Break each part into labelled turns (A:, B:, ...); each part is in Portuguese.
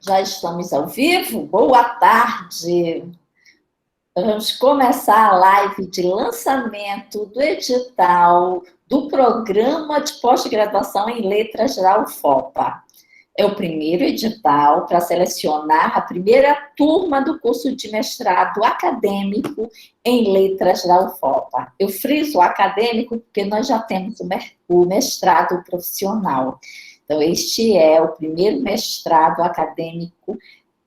A: Já estamos ao vivo? Boa tarde! Vamos começar a live de lançamento do edital do Programa de Pós-Graduação em Letras da UFOPA. É o primeiro edital para selecionar a primeira turma do curso de mestrado acadêmico em Letras da UFOPA. Eu friso acadêmico porque nós já temos o mestrado profissional. Então, este é o primeiro mestrado acadêmico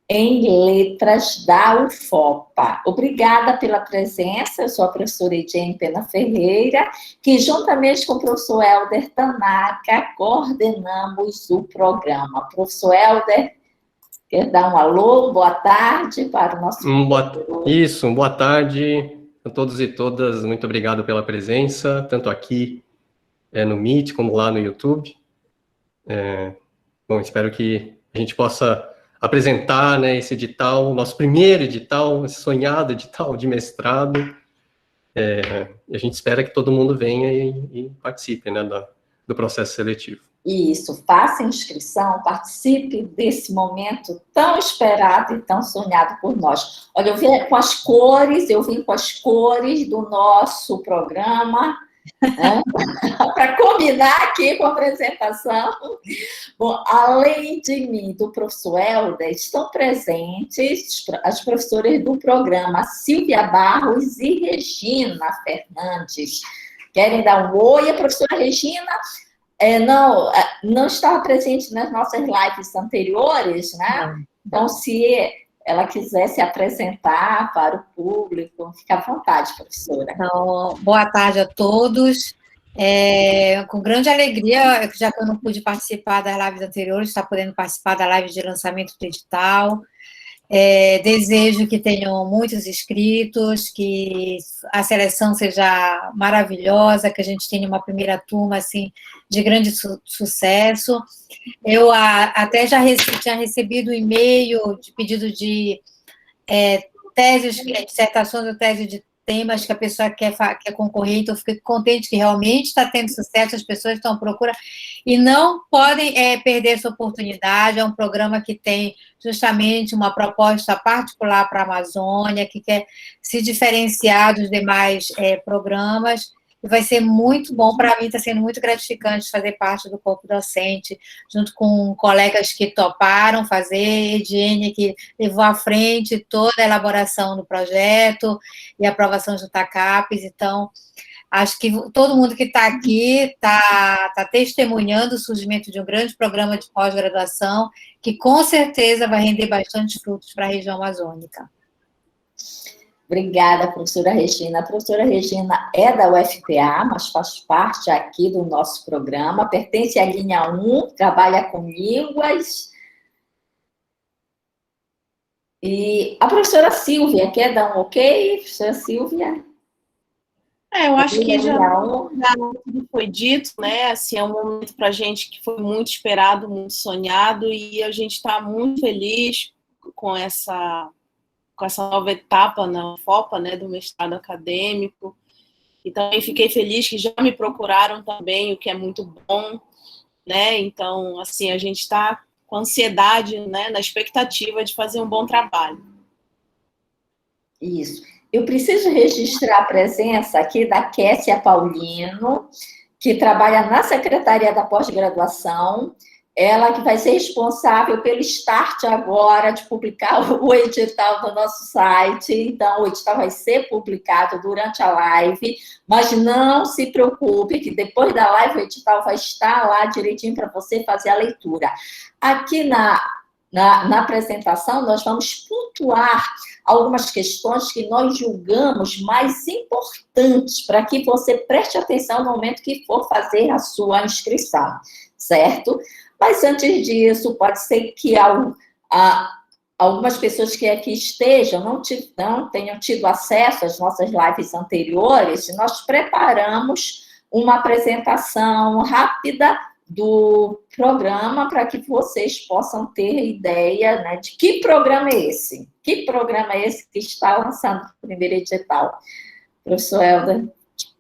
A: em Letras da UFOPA. Obrigada pela presença, eu sou a professora Ediene Pena Ferreira, que juntamente com o professor Helder Tanaka, coordenamos o programa. Professor Helder, quer dar um alô, boa tarde para o nosso...
B: Boa tarde a todos e todas, muito obrigado pela presença, tanto aqui no Meet, como lá no YouTube. Bom, espero que a gente possa apresentar, né, esse edital, nosso primeiro edital, esse sonhado edital de mestrado. A gente espera que todo mundo venha e participe, né, do processo seletivo.
A: Isso, faça inscrição, participe desse momento tão esperado e tão sonhado por nós. Olha, eu vim com as cores do nosso programa, né? Para combinar aqui com a apresentação. Bom, além de mim, do professor Helder, estão presentes as professoras do programa Silvia Barros e Regina Fernandes. Querem dar um oi? A professora Regina não estava presente nas nossas lives anteriores, né? Então, se ela quiser se apresentar para o público, fique à vontade, professora.
C: Então, boa tarde a todos. Com grande alegria, já que eu não pude participar das lives anteriores, estar podendo participar da live de lançamento do edital. Desejo que tenham muitos inscritos, que a seleção seja maravilhosa, que a gente tenha uma primeira turma assim, de grande sucesso. Eu até já tinha recebido um e-mail de pedido de teses, dissertações ou tese de temas que a pessoa quer concorrer, então eu fico contente que realmente está tendo sucesso, as pessoas estão à procura e não podem perder essa oportunidade. É um programa que tem justamente uma proposta particular para a Amazônia, que quer se diferenciar dos demais programas, e vai ser muito bom. Para mim está sendo muito gratificante fazer parte do corpo docente, junto com colegas que toparam fazer, Ediene, que levou à frente toda a elaboração do projeto e a aprovação junto à CAPES. Então, acho que todo mundo que está aqui está testemunhando o surgimento de um grande programa de pós-graduação, que com certeza vai render bastante frutos para a região amazônica.
A: Obrigada, professora Regina. A professora Regina é da UFPA, mas faz parte aqui do nosso programa, pertence à linha 1, trabalha com línguas. E a professora Silvia, quer dar um ok, professora Silvia?
D: Eu acho que já tudo foi dito, né? Assim, é um momento para a gente que foi muito esperado, muito sonhado, e a gente está muito feliz com essa nova etapa na UFOPA, né, do mestrado acadêmico. E também fiquei feliz que já me procuraram também, o que é muito bom, né? Então, assim, a gente está com ansiedade, né, na expectativa de fazer um bom trabalho.
A: Isso. Eu preciso registrar a presença aqui da Kessia Paulino, que trabalha na Secretaria da Pós-Graduação. Ela que vai ser responsável pelo start agora de publicar o edital no nosso site. Então, o edital vai ser publicado durante a live, mas não se preocupe que depois da live o edital vai estar lá direitinho para você fazer a leitura. Aqui na apresentação, nós vamos pontuar algumas questões que nós julgamos mais importantes para que você preste atenção no momento que for fazer a sua inscrição, certo? Mas antes disso, pode ser que algumas pessoas que aqui estejam não tenham tido acesso às nossas lives anteriores. Nós preparamos uma apresentação rápida do programa para que vocês possam ter ideia, né, de que programa é esse. Que programa é esse que está lançando o primeiro edital? Professor Helder,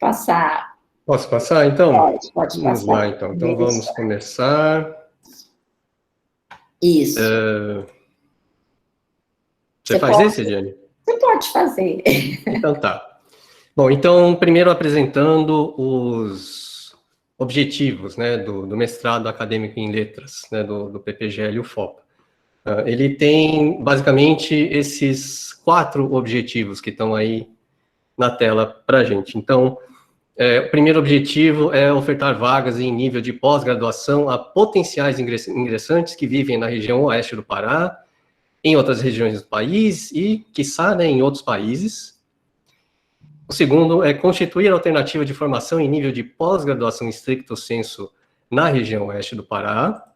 A: passar...
B: Posso passar, então?
A: Pode passar.
B: Vamos lá, então. Então, vamos começar.
A: Isso.
B: Você faz esse, Ediane?
A: Você pode fazer.
B: Então tá. Bom, então, primeiro apresentando os objetivos, né, do mestrado acadêmico em letras, né, do PPGL e UFOPA. Ele tem, basicamente, esses 4 objetivos que estão aí na tela para a gente. Então, o primeiro objetivo é ofertar vagas em nível de pós-graduação a potenciais ingressantes que vivem na região oeste do Pará, em outras regiões do país e, quiçá, né, em outros países. O segundo é constituir alternativa de formação em nível de pós-graduação stricto sensu na região oeste do Pará.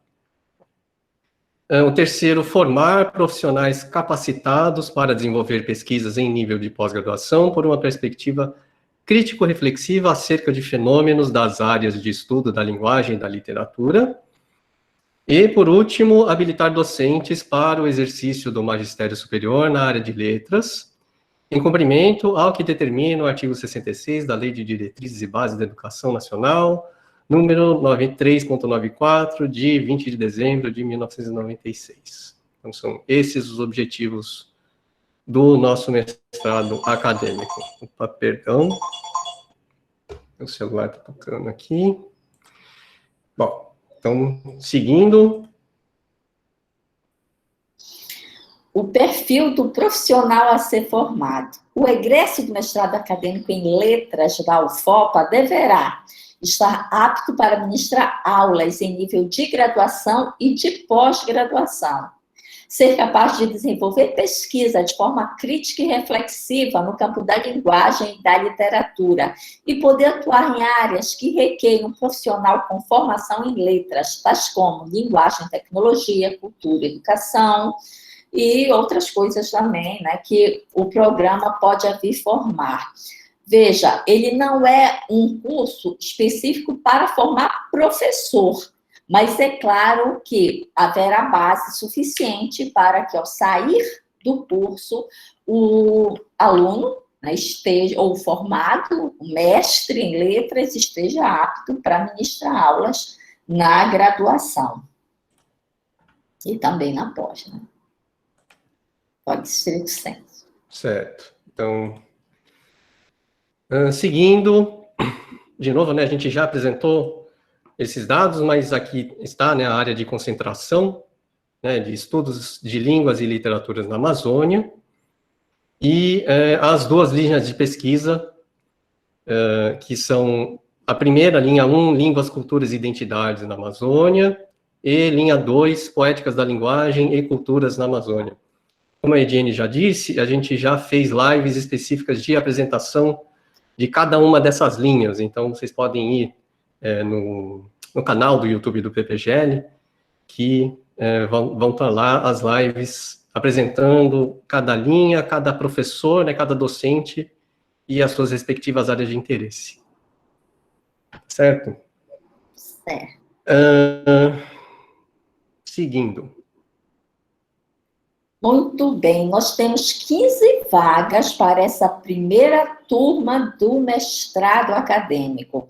B: O terceiro, formar profissionais capacitados para desenvolver pesquisas em nível de pós-graduação por uma perspectiva crítico-reflexiva acerca de fenômenos das áreas de estudo da linguagem e da literatura. E, por último, habilitar docentes para o exercício do magistério superior na área de letras, em cumprimento ao que determina o artigo 66 da Lei de Diretrizes e Bases da Educação Nacional, número 93.94, de 20 de dezembro de 1996. Então, são esses os objetivos do nosso mestrado acadêmico. Opa, perdão. O celular está tocando aqui. Bom, então, seguindo.
A: O perfil do profissional a ser formado. O egresso do mestrado acadêmico em letras da UFOPA deverá estar apto para ministrar aulas em nível de graduação e de pós-graduação. Ser capaz de desenvolver pesquisa de forma crítica e reflexiva no campo da linguagem e da literatura e poder atuar em áreas que requerem um profissional com formação em letras, tais como linguagem, tecnologia, cultura, educação e outras coisas também, né, que o programa pode vir formar. Veja, ele não é um curso específico para formar professor, mas é claro que haverá base suficiente para que, ao sair do curso, o aluno, né, esteja, ou formado, o mestre em letras, esteja apto para ministrar aulas na graduação. E também na pós, né? Pode ser senso.
B: Certo. Então, seguindo, de novo, né, a gente já apresentou esses dados, mas aqui está, né, a área de concentração, né, de estudos de línguas e literaturas na Amazônia, e as 2 linhas de pesquisa, que são a primeira, linha 1, Línguas, Culturas e Identidades na Amazônia, e linha 2, Poéticas da Linguagem e Culturas na Amazônia. Como a Ediane já disse, a gente já fez lives específicas de apresentação de cada uma dessas linhas, então vocês podem ir no canal do YouTube do PPGL, que vão estar lá as lives apresentando cada linha, cada professor, né, cada docente e as suas respectivas áreas de interesse. Certo?
A: Certo.
B: Seguindo.
A: Muito bem, nós temos 15 vagas para essa primeira turma do mestrado acadêmico.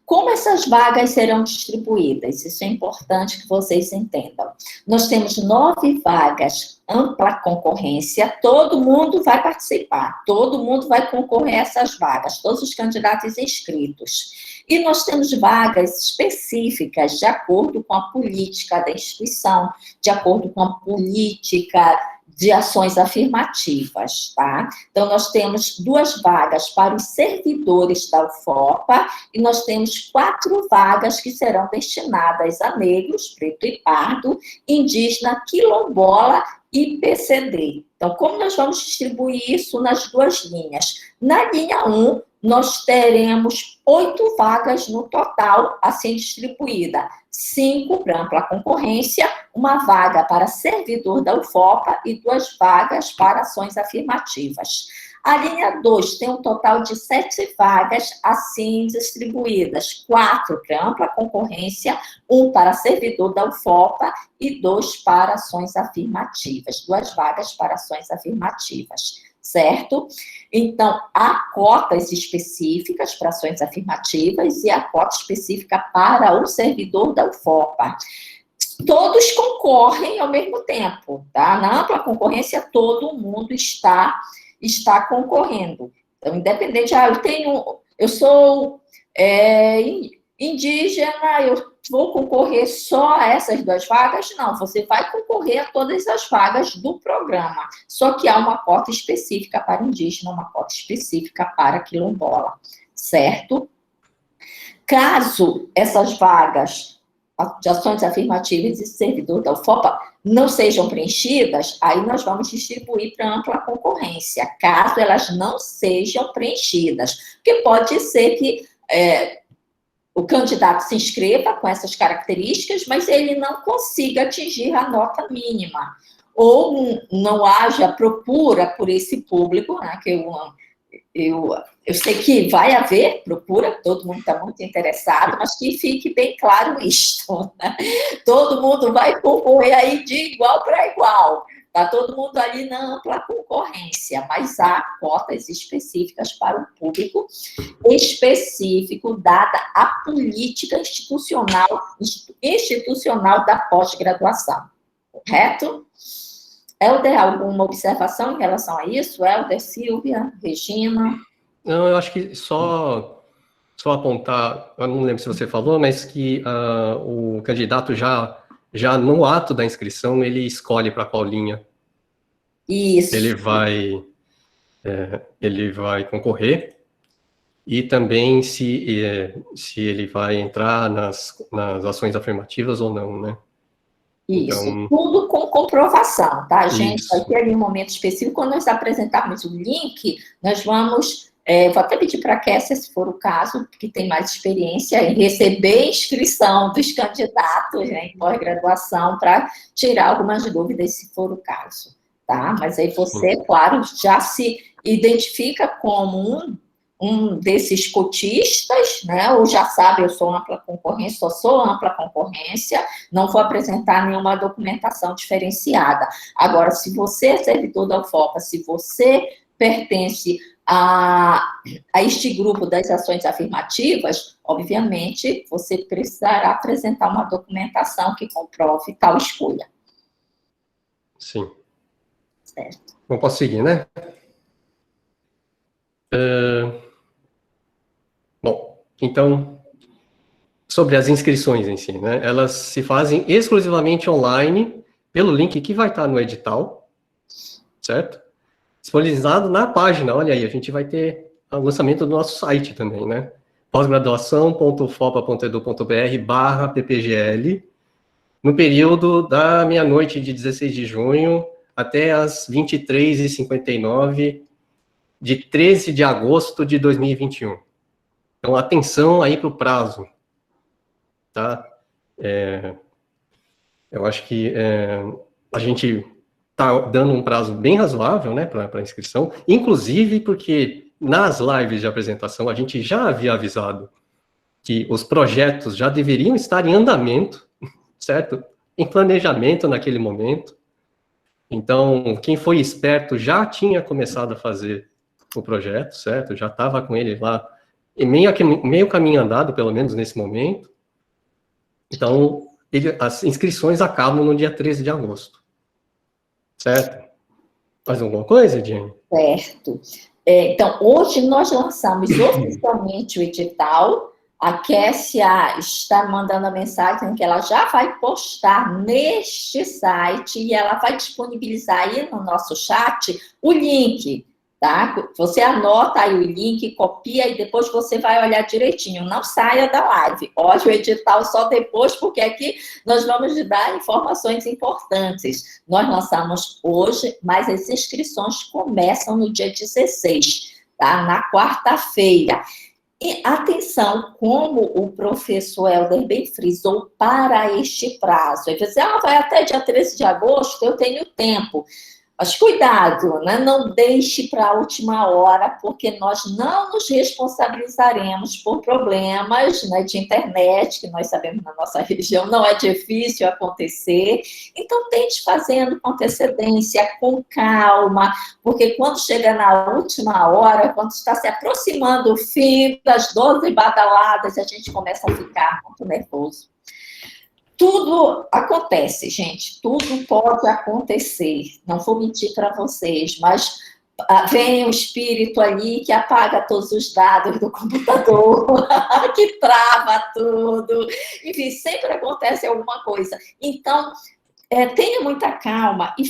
A: Como essas vagas serão distribuídas? Isso é importante que vocês entendam. Nós temos 9 vagas, ampla concorrência, todo mundo vai participar, todo mundo vai concorrer a essas vagas, todos os candidatos inscritos. E nós temos vagas específicas de acordo com a política da instituição, de acordo com a política de ações afirmativas, tá? Então, nós temos 2 vagas para os servidores da UFOPA e nós temos 4 vagas que serão destinadas a negros, preto e pardo, indígena, quilombola e PCD. Então, como nós vamos distribuir isso nas 2 linhas? Na linha 1, nós teremos 8 vagas no total a ser distribuída. 5 para ampla concorrência, 1 vaga para servidor da UFOPA e 2 vagas para ações afirmativas. A linha 2 tem um total de 7 vagas assim distribuídas. 4 para ampla concorrência, 1 para servidor da UFOPA e 2 para ações afirmativas. 2 vagas para ações afirmativas, certo? Então, há cotas específicas para ações afirmativas e há cota específica para o servidor da UFOPA. todos concorrem ao mesmo tempo, tá? Na ampla concorrência, todo mundo está concorrendo. Então, independente, eu sou indígena, eu vou concorrer só a essas 2 vagas? Não, você vai concorrer a todas as vagas do programa, só que há uma cota específica para indígena, uma cota específica para quilombola, certo? Caso essas vagas de ações afirmativas e servidor da UFOPA não sejam preenchidas, aí nós vamos distribuir para ampla concorrência, caso elas não sejam preenchidas, porque pode ser que o candidato se inscreva com essas características, mas ele não consiga atingir a nota mínima, ou não haja procura por esse público, né, que eu sei que vai haver procura, todo mundo está muito interessado, mas que fique bem claro isto, né? Todo mundo vai concorrer aí de igual para igual, está todo mundo ali na ampla concorrência, mas há cotas específicas para o público específico, dada a política institucional da pós-graduação, correto? Helder, alguma observação em relação a isso? Helder, Silvia, Regina?
B: Não, eu acho que só apontar, eu não lembro se você falou, mas que o candidato já no ato da inscrição, ele escolhe para qual linha
A: Isso.
B: Ele vai concorrer, e também se ele vai entrar nas ações afirmativas ou não, né?
A: Isso,
B: então,
A: tudo com comprovação, tá, gente?
B: Isso.
A: Vai ter ali um momento específico, quando nós apresentarmos o link, nós vamos, vou até pedir para a Kessia, se for o caso, que tem mais experiência em receber inscrição dos candidatos, né, em pós-graduação, para tirar algumas dúvidas, se for o caso, tá? Mas aí você, claro, já se identifica como um desses cotistas, né, ou já sabe, eu sou ampla concorrência, só sou ampla concorrência, não vou apresentar nenhuma documentação diferenciada. Agora, se você é servidor da UFOPA, se você pertence a este grupo das ações afirmativas, obviamente, você precisará apresentar uma documentação que comprove tal escolha.
B: Sim.
A: Certo.
B: Não posso seguir, né? Bom, então, sobre as inscrições em si, né? Elas se fazem exclusivamente online, pelo link que vai estar no edital, certo? Disponibilizado na página, olha aí, a gente vai ter o lançamento do nosso site também, né? pós-graduação.fopa.edu.br/ppgl, no período da meia-noite de 16 de junho até as 23h59 de 13 de agosto de 2021. Então, atenção aí para o prazo, tá? Eu acho que a gente está dando um prazo bem razoável, né, para inscrição, inclusive porque nas lives de apresentação a gente já havia avisado que os projetos já deveriam estar em andamento, certo? Em planejamento naquele momento. Então, quem foi esperto já tinha começado a fazer o projeto, certo? Já estava com ele lá, meio caminho andado, pelo menos nesse momento. Então, as inscrições acabam no dia 13 de agosto. Certo? Mais alguma coisa, Jenny?
A: Certo. Então, hoje nós lançamos oficialmente o edital. A Kessia está mandando a mensagem que ela já vai postar neste site e ela vai disponibilizar aí no nosso chat o link, tá? Você anota aí o link, copia e depois você vai olhar direitinho. Não saia da live. Olha o edital só depois, porque aqui nós vamos lhe dar informações importantes. Nós lançamos hoje, mas as inscrições começam no dia 16, tá? Na quarta-feira. E atenção, como o professor Helder bem frisou, para este prazo. Ele disse, vai até dia 13 de agosto, eu tenho tempo. Mas cuidado, né? Não deixe para a última hora, porque nós não nos responsabilizaremos por problemas, né, de internet, que nós sabemos na nossa região não é difícil acontecer. Então, tente fazendo com antecedência, com calma, porque quando chega na última hora, quando está se aproximando o fim das 12 badaladas, a gente começa a ficar muito nervoso. tudo acontece, gente, tudo pode acontecer. Não vou mentir para vocês, mas vem um espírito ali que apaga todos os dados do computador, que trava tudo. Enfim, sempre acontece alguma coisa. Então, tenha muita calma e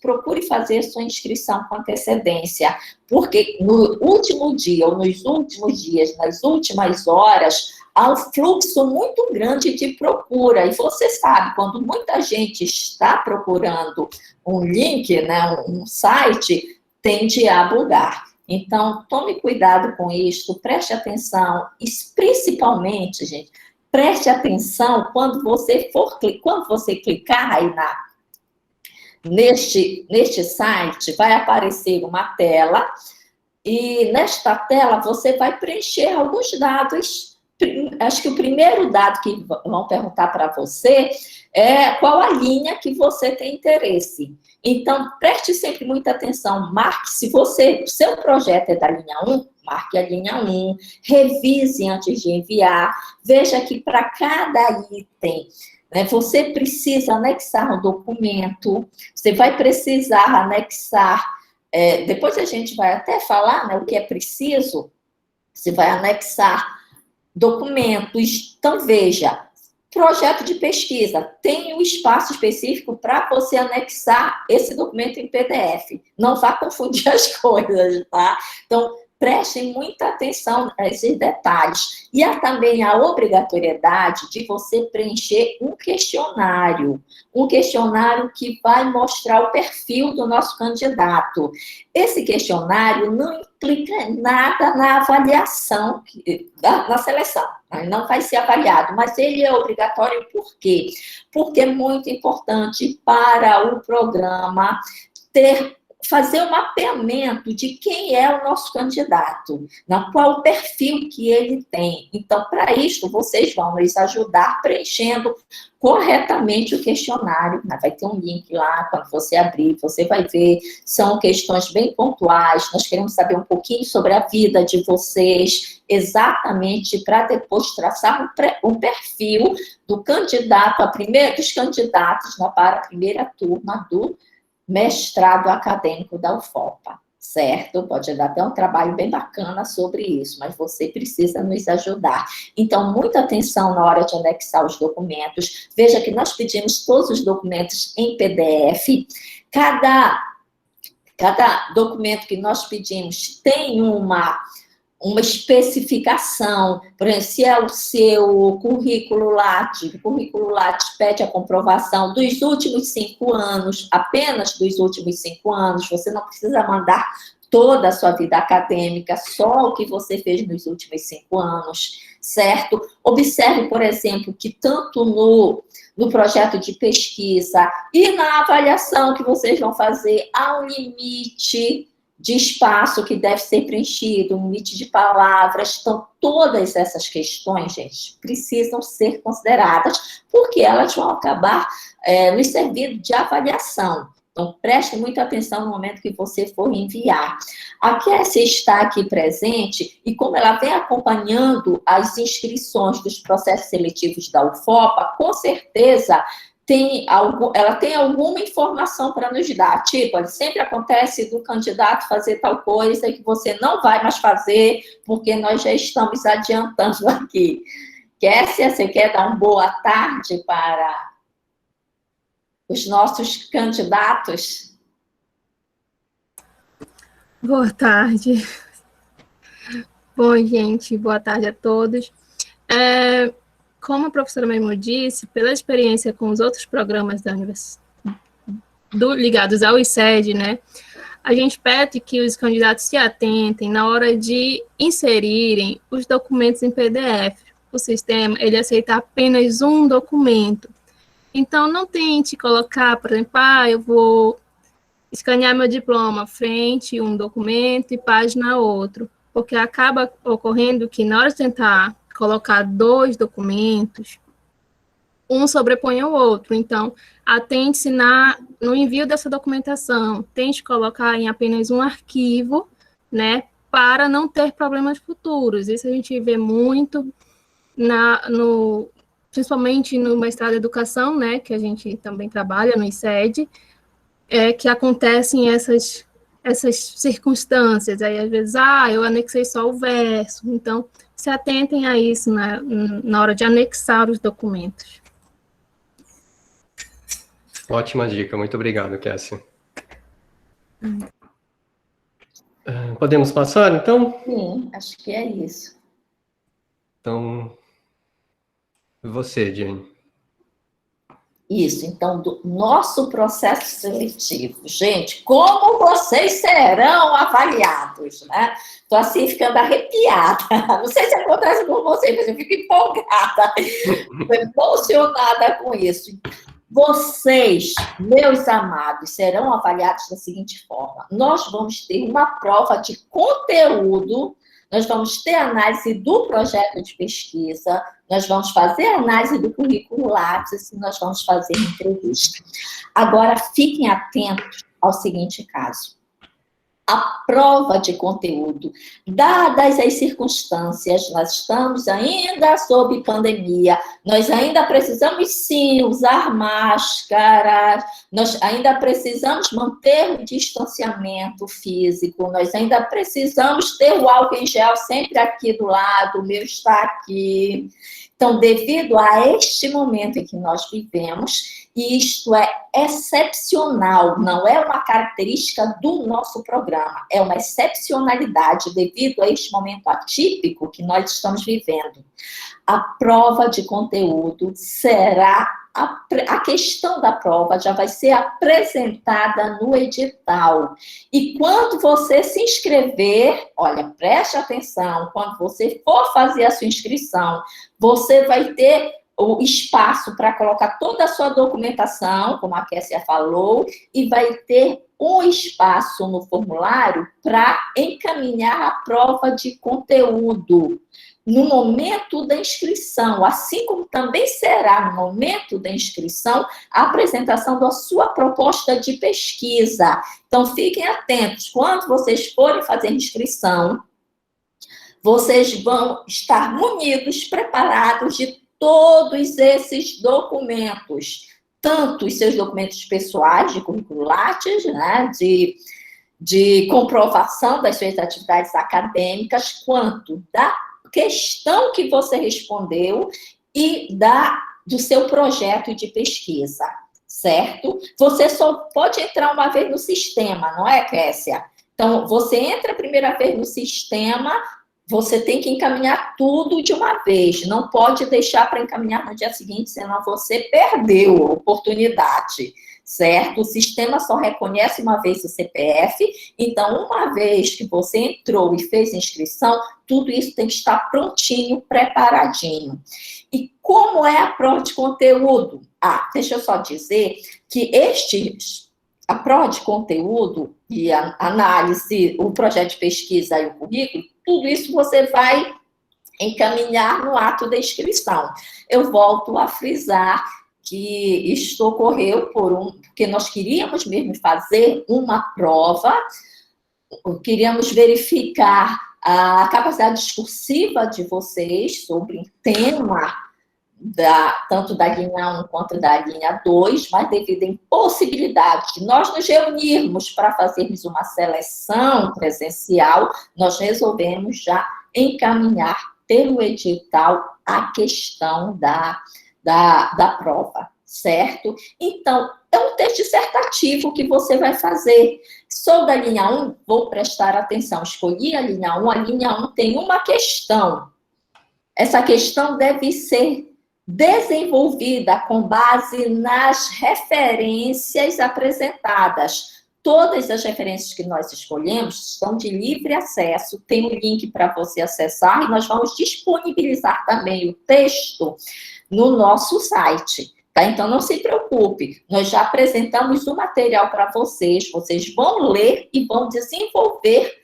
A: procure fazer sua inscrição com antecedência, porque no último dia, ou nos últimos dias, nas últimas horas, há um fluxo muito grande de procura. E você sabe, quando muita gente está procurando um link, né, um site, tende a bugar. Então, tome cuidado com isso, preste atenção, e principalmente, gente, preste atenção quando você clicar aí neste site, vai aparecer uma tela, e nesta tela você vai preencher alguns dados. Acho que o primeiro dado que vão perguntar para você é qual a linha que você tem interesse. Então, preste sempre muita atenção, marque, se seu projeto é da linha 1, marque a linha 1, revise antes de enviar, veja que para cada item, né, você precisa anexar um documento, você vai precisar anexar, depois a gente vai até falar, né, o que é preciso, você vai anexar documentos. Então, veja, projeto de pesquisa, tem um espaço específico para você anexar esse documento em PDF. Não vá confundir as coisas, tá? Então, prestem muita atenção a esses detalhes. E há também a obrigatoriedade de você preencher um questionário que vai mostrar o perfil do nosso candidato. Esse questionário não implica nada na avaliação, na seleção, não vai ser avaliado, mas ele é obrigatório por quê? Porque é muito importante para o programa fazer um mapeamento de quem é o nosso candidato, qual o perfil que ele tem. Então, para isso, vocês vão nos ajudar preenchendo corretamente o questionário. Vai ter um link lá, quando você abrir, você vai ver, são questões bem pontuais, nós queremos saber um pouquinho sobre a vida de vocês, exatamente para depois traçar um perfil do candidato, dos candidatos para a primeira turma do mestrado acadêmico da UFOPA, certo? Pode dar até um trabalho bem bacana sobre isso, mas você precisa nos ajudar. Então, muita atenção na hora de anexar os documentos. Veja que nós pedimos todos os documentos em PDF. Cada documento que nós pedimos tem uma especificação, por exemplo, se é o seu currículo Lattes, pede a comprovação dos últimos 5 anos, apenas dos últimos 5 anos, você não precisa mandar toda a sua vida acadêmica, só o que você fez nos últimos 5 anos, certo? Observe, por exemplo, que tanto no projeto de pesquisa e na avaliação que vocês vão fazer, há um limite de espaço que deve ser preenchido, um limite de palavras. Então, todas essas questões, gente, precisam ser consideradas, porque elas vão acabar nos servindo de avaliação. Então, preste muita atenção no momento que você for enviar. A Kessia está aqui presente, e como ela vem acompanhando as inscrições dos processos seletivos da UFOPA, com certeza ela tem alguma informação para nos dar, tipo, sempre acontece do candidato fazer tal coisa que você não vai mais fazer, porque nós já estamos adiantando aqui. Kessia, você quer dar uma boa tarde para os nossos candidatos?
E: Boa tarde. Bom, gente, boa tarde a todos. Como a professora mesmo disse, pela experiência com os outros programas da universidade, ligados ao ICED, né, a gente pede que os candidatos se atentem na hora de inserirem os documentos em PDF. O sistema, ele aceita apenas um documento. Então, não tente colocar, por exemplo, eu vou escanear meu diploma, frente um documento e página outro, porque acaba ocorrendo que na hora de tentar colocar 2 documentos, um sobrepõe ao outro. Então, atente-se no envio dessa documentação, tente colocar em apenas um arquivo, né, para não ter problemas futuros. Isso a gente vê muito principalmente no mestrado em educação, né, que a gente também trabalha no ICED, que acontecem essas circunstâncias. Aí, às vezes, eu anexei só o verso. Então, se atentem a isso na hora de anexar os documentos.
B: Ótima dica, muito obrigado, Kessia. Podemos passar, então?
A: Sim, acho que é isso.
B: Então, você, Jane.
A: Isso, então, do nosso processo seletivo. Gente, como vocês serão avaliados, né? Estou assim ficando arrepiada. Não sei se acontece com vocês, mas eu fico empolgada, emocionada com isso. Vocês, meus amados, serão avaliados da seguinte forma: nós vamos ter uma prova de conteúdo, nós vamos ter análise do projeto de pesquisa, nós vamos fazer análise do currículo Lattes e nós vamos fazer entrevista. Agora, fiquem atentos ao seguinte caso. A prova de conteúdo, dadas as circunstâncias, nós estamos ainda sob pandemia, nós ainda precisamos sim usar máscaras, nós ainda precisamos manter o distanciamento físico, nós ainda precisamos ter o álcool em gel sempre aqui do lado, o meu está aqui. Então, devido a este momento em que nós vivemos, e isto é excepcional, não é uma característica do nosso programa, é uma excepcionalidade devido a este momento atípico que nós estamos vivendo. A prova de conteúdo será, a questão da prova já vai ser apresentada no edital. E quando você se inscrever, olha, preste atenção, quando você for fazer a sua inscrição, você vai ter o espaço para colocar toda a sua documentação, como a Kessia falou, e vai ter um espaço no formulário para encaminhar a prova de conteúdo no momento da inscrição, assim como também será no momento da inscrição a apresentação da sua proposta de pesquisa. Então, fiquem atentos, quando vocês forem fazer inscrição, vocês vão estar munidos, preparados de todos esses documentos, tanto os seus documentos pessoais, de currículo Lattes, né, de comprovação das suas atividades acadêmicas, quanto da questão que você respondeu e do seu projeto de pesquisa, certo? Você só pode entrar uma vez no sistema, não é, Kessia? Então, você entra a primeira vez no sistema, você tem que encaminhar tudo de uma vez, não pode deixar para encaminhar no dia seguinte, senão você perdeu a oportunidade, certo? O sistema só reconhece uma vez o CPF, então, uma vez que você entrou e fez inscrição, tudo isso tem que estar prontinho, preparadinho. E como é a prova de conteúdo? Deixa eu só dizer que a prova de conteúdo e a análise, o projeto de pesquisa e o currículo, tudo isso você vai encaminhar no ato da inscrição. Eu volto a frisar que isto ocorreu porque nós queríamos mesmo fazer uma prova, queríamos verificar a capacidade discursiva de vocês sobre o tema, tanto da linha 1 quanto da linha 2, mas devido à impossibilidade de nós nos reunirmos para fazermos uma seleção presencial, nós resolvemos já encaminhar pelo edital a questão da prova, certo? Então, é um texto dissertativo que você vai fazer. Sou da linha 1, vou prestar atenção. Escolhi a linha 1 tem uma questão. Essa questão deve ser desenvolvida com base nas referências apresentadas. Todas as referências que nós escolhemos estão de livre acesso, tem um link para você acessar e nós vamos disponibilizar também o texto no nosso site, tá? Então, não se preocupe, nós já apresentamos o material para vocês vão ler e vão desenvolver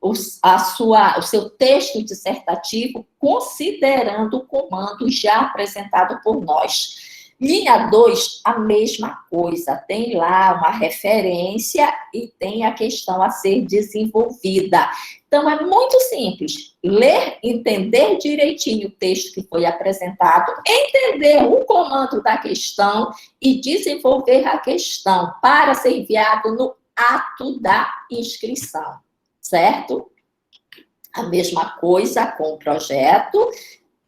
A: o seu texto dissertativo considerando o comando já apresentado por nós. Linha 2, a mesma coisa. Tem lá uma referência e tem a questão a ser desenvolvida. Então, é muito simples. Ler, entender direitinho o texto que foi apresentado, entender o comando da questão e desenvolver a questão para ser enviado no ato da inscrição, certo? A mesma coisa com o projeto.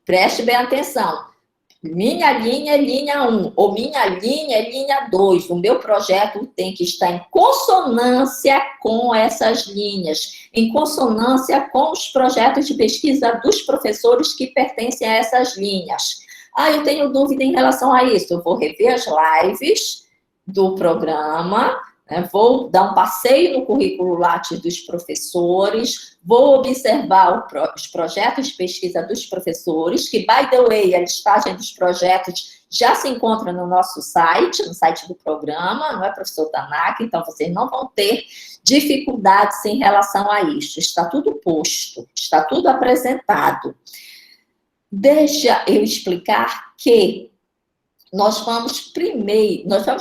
A: Preste bem atenção. Minha linha é linha 1, ou minha linha é linha 2. O meu projeto tem que estar em consonância com essas linhas, em consonância com os projetos de pesquisa dos professores que pertencem a essas linhas. Eu tenho dúvida em relação a isso. Eu vou rever as lives do programa, vou dar um passeio no currículo Lattes dos professores, vou observar os projetos de pesquisa dos professores, que, by the way, a listagem dos projetos já se encontra no nosso site, no site do programa, não é, professor Tanaka? Então, vocês não vão ter dificuldades em relação a isso. Está tudo posto, está tudo apresentado. Deixa eu explicar que nós vamos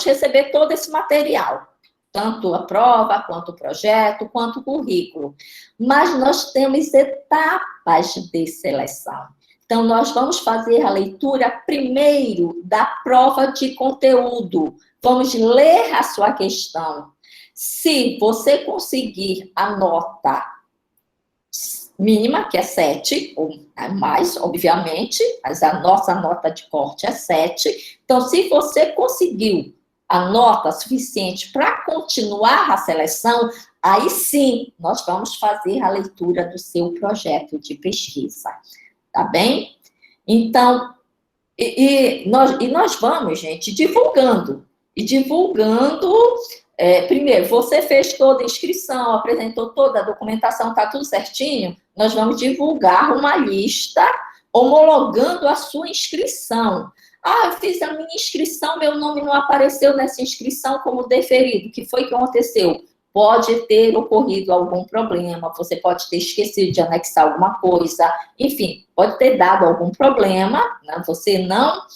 A: receber todo esse material, tanto a prova, quanto o projeto, quanto o currículo. Mas nós temos etapas de seleção. Então, nós vamos fazer a leitura primeiro da prova de conteúdo. Vamos ler a sua questão. Se você conseguir a nota mínima, que é 7, ou mais, obviamente, mas a nossa nota de corte é 7. Então, se você conseguiu a nota suficiente para continuar a seleção, aí sim nós vamos fazer a leitura do seu projeto de pesquisa, tá bem? Então, nós vamos, gente, divulgando. E divulgando, primeiro, você fez toda a inscrição, apresentou toda a documentação, está tudo certinho, nós vamos divulgar uma lista homologando a sua inscrição. Eu fiz a minha inscrição, meu nome não apareceu nessa inscrição como deferido. O que foi que aconteceu? Pode ter ocorrido algum problema, você pode ter esquecido de anexar alguma coisa, enfim, pode ter dado algum problema, né? Você não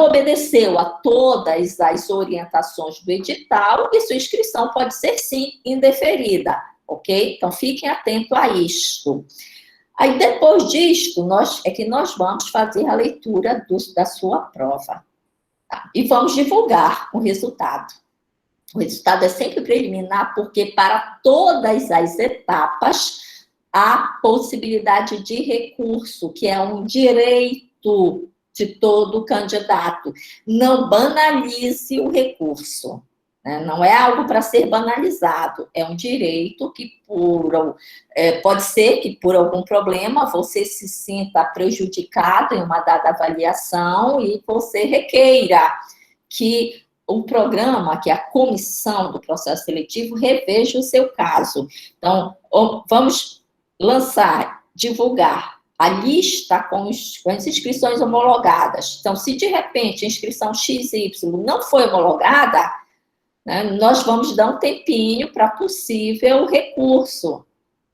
A: obedeceu a todas as orientações do edital e sua inscrição pode ser, sim, indeferida, ok? Então, fiquem atentos a isto. Aí, depois disto, nós vamos fazer a leitura da sua prova. Tá? E vamos divulgar o resultado. O resultado é sempre preliminar, porque para todas as etapas há possibilidade de recurso, que é um direito de todo candidato. Não banalize o recurso. Não é algo para ser banalizado, é um direito que pode ser que por algum problema você se sinta prejudicado em uma dada avaliação e você requeira que o programa, que a comissão do processo seletivo reveja o seu caso. Então, vamos divulgar a lista com as inscrições homologadas. Então, se de repente a inscrição XY não foi homologada, nós vamos dar um tempinho para possível recurso,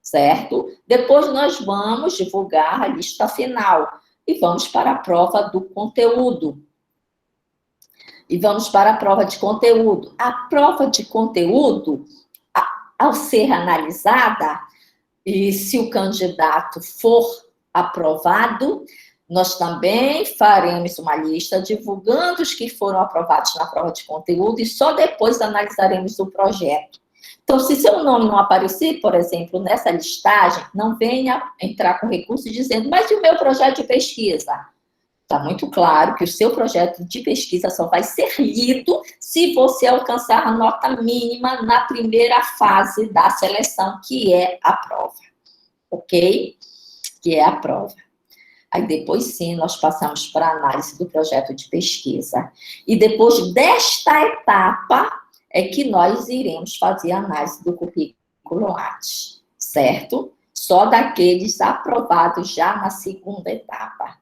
A: certo? Depois nós vamos divulgar a lista final e vamos para a prova do conteúdo. A prova de conteúdo, ao ser analisada, e se o candidato for aprovado, nós também faremos uma lista divulgando os que foram aprovados na prova de conteúdo e só depois analisaremos o projeto. Então, se seu nome não aparecer, por exemplo, nessa listagem, não venha entrar com recurso dizendo, mas e o meu projeto de pesquisa? Está muito claro que o seu projeto de pesquisa só vai ser lido se você alcançar a nota mínima na primeira fase da seleção, que é a prova. Ok? Que é a prova. Aí depois sim, nós passamos para a análise do projeto de pesquisa. E depois desta etapa é que nós iremos fazer a análise do currículo Lattes, certo? Só daqueles aprovados já na segunda etapa.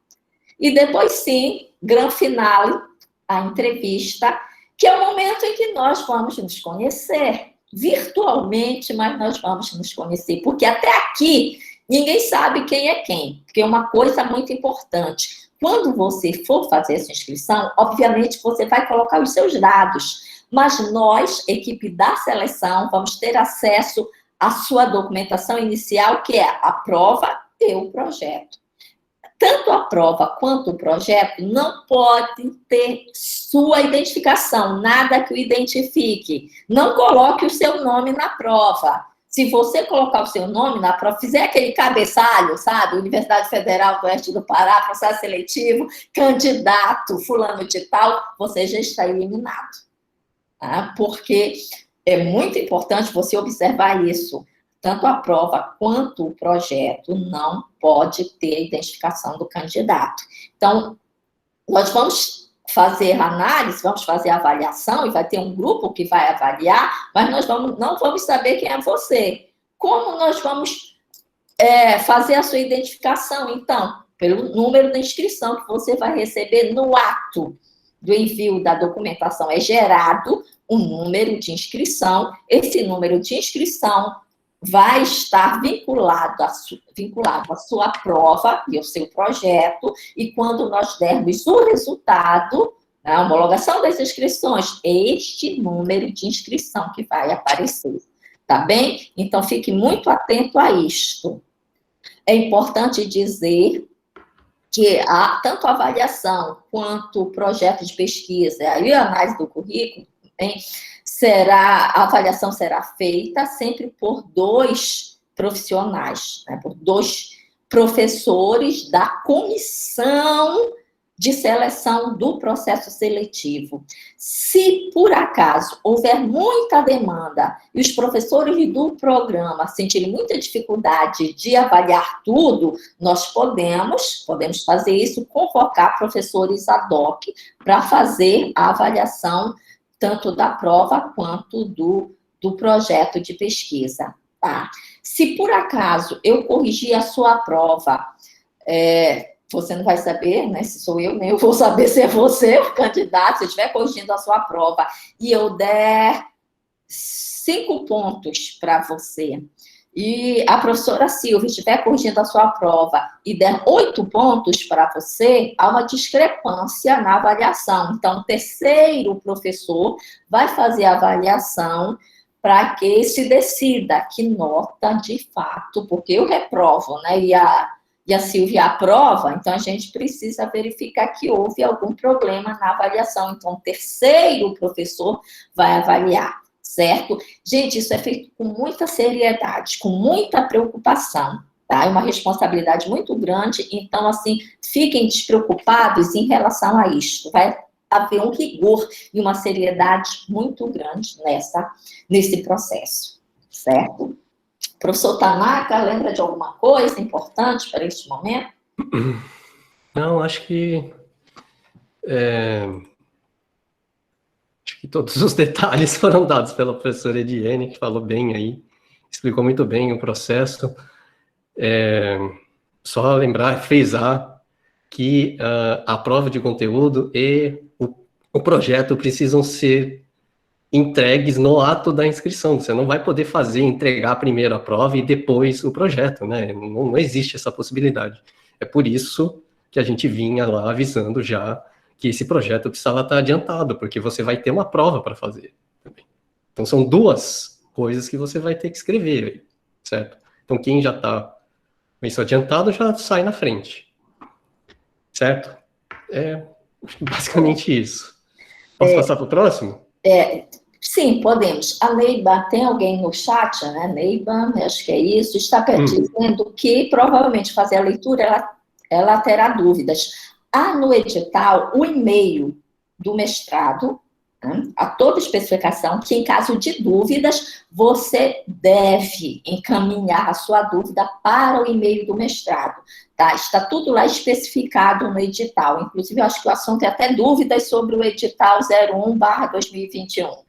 A: E depois sim, grande finale, a entrevista, que é o momento em que nós vamos nos conhecer, virtualmente, mas nós vamos nos conhecer, porque até aqui ninguém sabe quem é quem, porque é uma coisa muito importante. Quando você for fazer essa inscrição, obviamente você vai colocar os seus dados, mas nós, equipe da seleção, vamos ter acesso à sua documentação inicial, que é a prova e o projeto. Tanto a prova quanto o projeto não podem ter sua identificação, nada que o identifique. Não coloque o seu nome na prova. Se você colocar o seu nome na prova, fizer aquele cabeçalho, sabe? Universidade Federal do Oeste do Pará, processo seletivo, candidato, fulano de tal, você já está eliminado. Tá? Porque é muito importante você observar isso. Tanto a prova quanto o projeto não pode ter a identificação do candidato. Então, nós vamos fazer análise, vamos fazer avaliação, e vai ter um grupo que vai avaliar, mas nós não vamos saber quem é você. Como nós vamos fazer a sua identificação? Então, pelo número da inscrição que você vai receber no ato do envio da documentação. É gerado um número de inscrição, esse número de inscrição vai estar vinculado à sua prova e ao seu projeto, e quando nós dermos o resultado, a homologação das inscrições, é este número de inscrição que vai aparecer, tá bem? Então, fique muito atento a isto. É importante dizer que tanto a avaliação quanto o projeto de pesquisa e a análise do currículo, bem, a avaliação será feita sempre por 2 profissionais, né, por 2 professores da comissão de seleção do processo seletivo. Se, por acaso, houver muita demanda e os professores do programa sentirem muita dificuldade de avaliar tudo, nós podemos fazer isso, convocar professores ad hoc para fazer a avaliação tanto da prova quanto do projeto de pesquisa. Tá? Se, por acaso, eu corrigir a sua prova, você não vai saber, né, se sou eu, nem eu vou saber se é você o candidato. Se eu estiver corrigindo a sua prova e eu der 5 pontos para você, e a professora Silvia estiver corrigindo a sua prova e der 8 pontos para você, há uma discrepância na avaliação. Então, o 3º professor vai fazer a avaliação para que se decida que nota, de fato, porque eu reprovo, né, e a Silvia aprova, então a gente precisa verificar que houve algum problema na avaliação. Então, o 3º professor vai avaliar. Certo? Gente, isso é feito com muita seriedade, com muita preocupação, tá? É uma responsabilidade muito grande, então, assim, fiquem despreocupados em relação a isto. Vai haver um rigor e uma seriedade muito grande nesse processo, certo? Professor Tanaka, lembra de alguma coisa importante para este momento?
B: Não, acho que todos os detalhes foram dados pela professora Ediene, que falou bem aí, explicou muito bem o processo. Só lembrar, frisar que a prova de conteúdo e o projeto precisam ser entregues no ato da inscrição. Você não vai poder entregar primeiro a prova e depois o projeto, né? Não existe essa possibilidade. É por isso que a gente vinha lá avisando já que esse projeto precisava estar adiantado, porque você vai ter uma prova para fazer também. Então, são 2 coisas que você vai ter que escrever aí, certo? Então, quem já está com isso adiantado já sai na frente, certo? Basicamente isso. Posso passar para o próximo?
A: Sim, podemos. A Neiba, tem alguém no chat, né? Neiba, acho que é isso, está dizendo que provavelmente fazer a leitura, ela terá dúvidas. Há no edital o e-mail do mestrado, né, a toda especificação, que em caso de dúvidas, você deve encaminhar a sua dúvida para o e-mail do mestrado. Tá? Está tudo lá especificado no edital. Inclusive, eu acho que o assunto é até dúvidas sobre o edital 01/2021.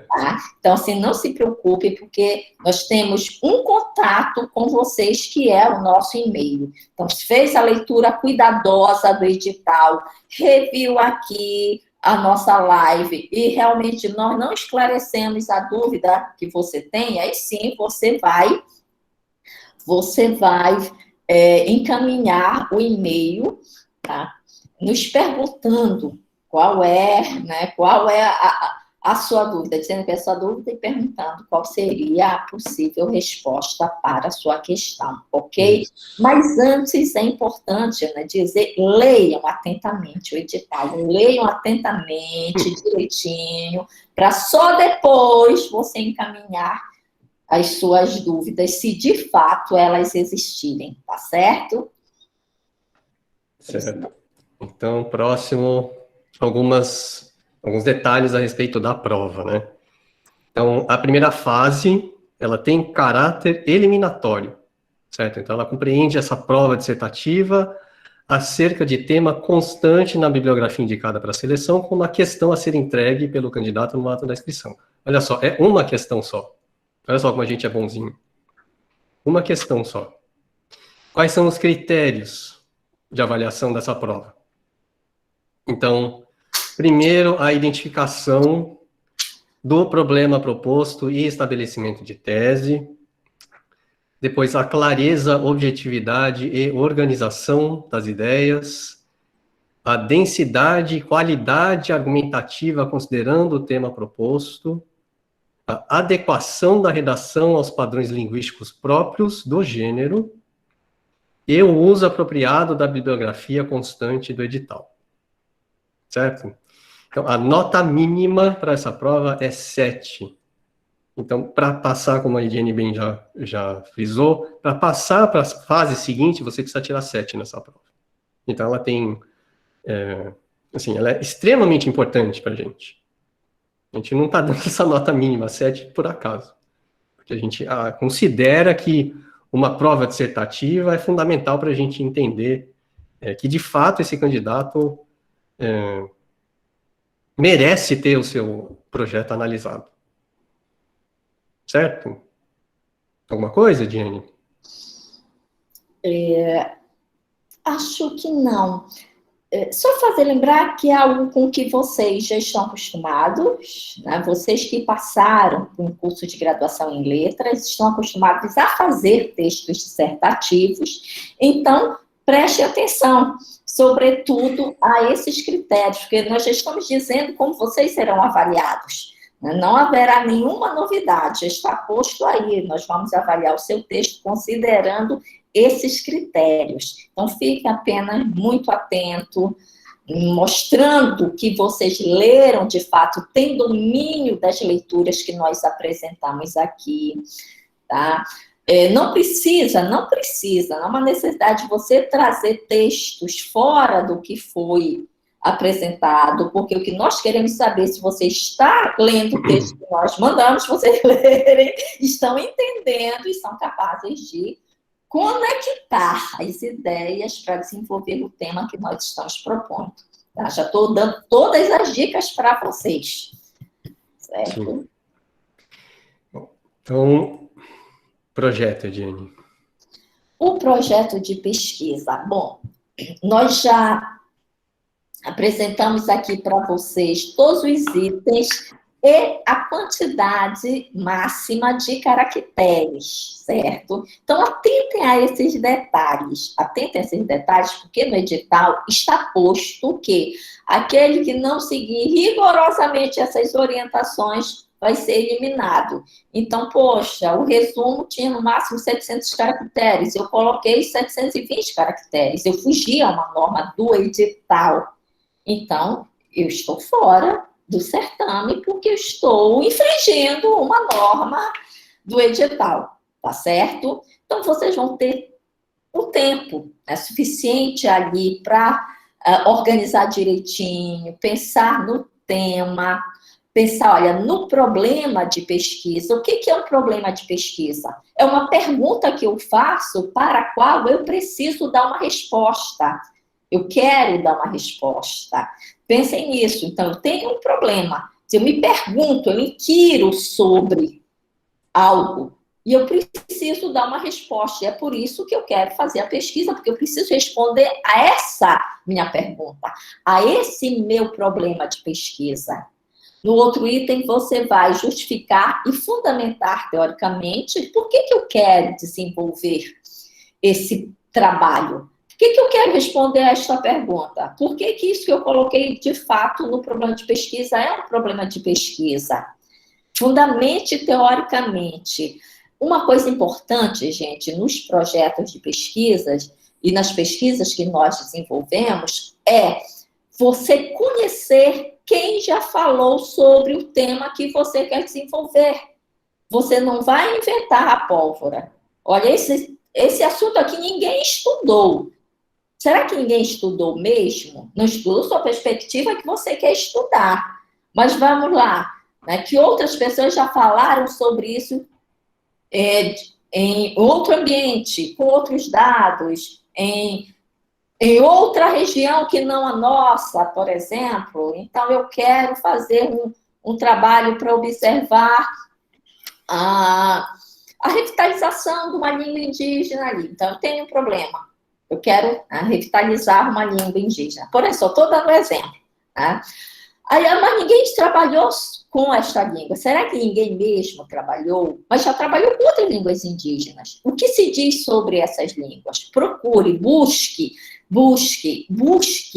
A: Tá? Então, assim, não se preocupe, porque nós temos um contato com vocês, que é o nosso e-mail. Então, se fez a leitura cuidadosa do edital, reviu aqui a nossa live e realmente nós não esclarecemos a dúvida que você tem, aí sim você vai encaminhar o e-mail, tá? nos perguntando qual é a sua dúvida, dizendo que é a sua dúvida e perguntando qual seria a possível resposta para a sua questão, ok?
B: Isso.
A: Mas antes é importante, né, dizer, leiam atentamente o edital, leiam atentamente, direitinho, para só depois você encaminhar as suas dúvidas, se de fato elas existirem, tá certo?
B: Certo. Então, próximo, alguns detalhes a respeito da prova, né? Então, a primeira fase, ela tem caráter eliminatório, certo? Então, ela compreende essa prova dissertativa acerca de tema constante na bibliografia indicada para a seleção, com uma questão a ser entregue pelo candidato no ato da inscrição. Olha só, é uma questão só. Olha só como a gente é bonzinho. Uma questão só. Quais são os critérios de avaliação dessa prova? Então, primeiro, a identificação do problema proposto e estabelecimento de tese. Depois, a clareza, objetividade e organização das ideias. A densidade e qualidade argumentativa considerando o tema proposto. A adequação da redação aos padrões linguísticos próprios do gênero. E o uso apropriado da bibliografia constante do edital. Certo? Então, a nota mínima para essa prova é 7. Então, para passar, como a Ediane bem já frisou, para passar para a fase seguinte, você precisa tirar 7 nessa prova. Então, ela tem, ela é extremamente importante para a gente. A gente não está dando essa nota mínima, 7, por acaso. Porque a gente considera que uma prova dissertativa é fundamental para a gente entender que, de fato, esse candidato merece ter o seu projeto analisado. Certo? Alguma coisa, Diane?
A: Acho que não. Só fazer lembrar que é algo com que vocês já estão acostumados, né? Vocês que passaram por um curso de graduação em letras estão acostumados a fazer textos dissertativos, então preste atenção, sobretudo, a esses critérios, porque nós já estamos dizendo como vocês serão avaliados. Não haverá nenhuma novidade, já está posto aí, nós vamos avaliar o seu texto considerando esses critérios. Então, fique apenas muito atento, mostrando que vocês leram, de fato, tem domínio das leituras que nós apresentamos aqui, tá? Não há uma necessidade de você trazer textos fora do que foi apresentado, porque o que nós queremos saber se você está lendo o texto que nós mandamos vocês lerem, estão entendendo e são capazes de conectar as ideias para desenvolver o tema que nós estamos propondo. Tá? Já estou dando todas as dicas para vocês. Certo?
B: Bom, então, projeto, Ediane.
A: O projeto de pesquisa. Bom, nós já apresentamos aqui para vocês todos os itens e a quantidade máxima de caracteres, certo? Então, atentem a esses detalhes, porque no edital está posto que aquele que não seguir rigorosamente essas orientações vai ser eliminado. Então, poxa, o resumo tinha no máximo 700 caracteres, eu coloquei 720 caracteres, eu fugi a uma norma do edital. Então, eu estou fora do certame porque eu estou infringindo uma norma do edital, tá certo? Então, vocês vão ter o tempo suficiente ali para organizar direitinho, pensar no tema, pensar, olha, no problema de pesquisa. O que é um problema de pesquisa? É uma pergunta que eu faço para a qual eu preciso dar uma resposta. Eu quero dar uma resposta. Pensem nisso. Então, eu tenho um problema. Se eu me pergunto, eu inquiro sobre algo, e eu preciso dar uma resposta. E é por isso que eu quero fazer a pesquisa, porque eu preciso responder a essa minha pergunta, a esse meu problema de pesquisa. No outro item, você vai justificar e fundamentar, teoricamente, por que eu quero desenvolver esse trabalho. O que eu quero responder a esta pergunta? Por que isso que eu coloquei, de fato, no problema de pesquisa é um problema de pesquisa? Fundamente teoricamente. Uma coisa importante, gente, nos projetos de pesquisas e nas pesquisas que nós desenvolvemos é você conhecer quem já falou sobre o tema que você quer desenvolver. Você não vai inventar a pólvora. Olha, esse assunto aqui ninguém estudou. Será que ninguém estudou mesmo? Não estudou sua perspectiva que você quer estudar. Mas vamos lá, né? Que outras pessoas já falaram sobre isso em outro ambiente, com outros dados, em outra região que não a nossa, por exemplo. Então, eu quero fazer um trabalho para observar a revitalização de uma língua indígena ali. Então, eu tenho um problema. Eu quero revitalizar uma língua indígena. Por isso, estou dando um exemplo. Né? Aí, mas ninguém trabalhou com esta língua. Será que ninguém mesmo trabalhou? Mas já trabalhou com outras línguas indígenas. O que se diz sobre essas línguas? Procure, busque,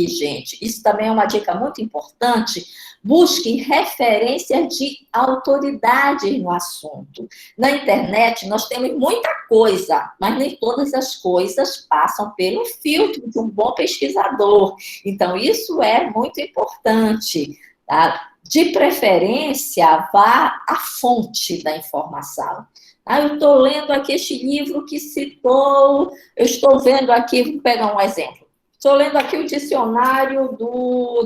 A: gente. Isso também é uma dica muito importante. Busque referências de autoridades no assunto. Na internet, nós temos muita coisa, mas nem todas as coisas passam pelo filtro de um bom pesquisador. Então, isso é muito importante. Tá? De preferência, vá à fonte da informação. Eu estou lendo aqui este livro que citou, eu estou vendo aqui, vou pegar um exemplo. Estou lendo aqui o dicionário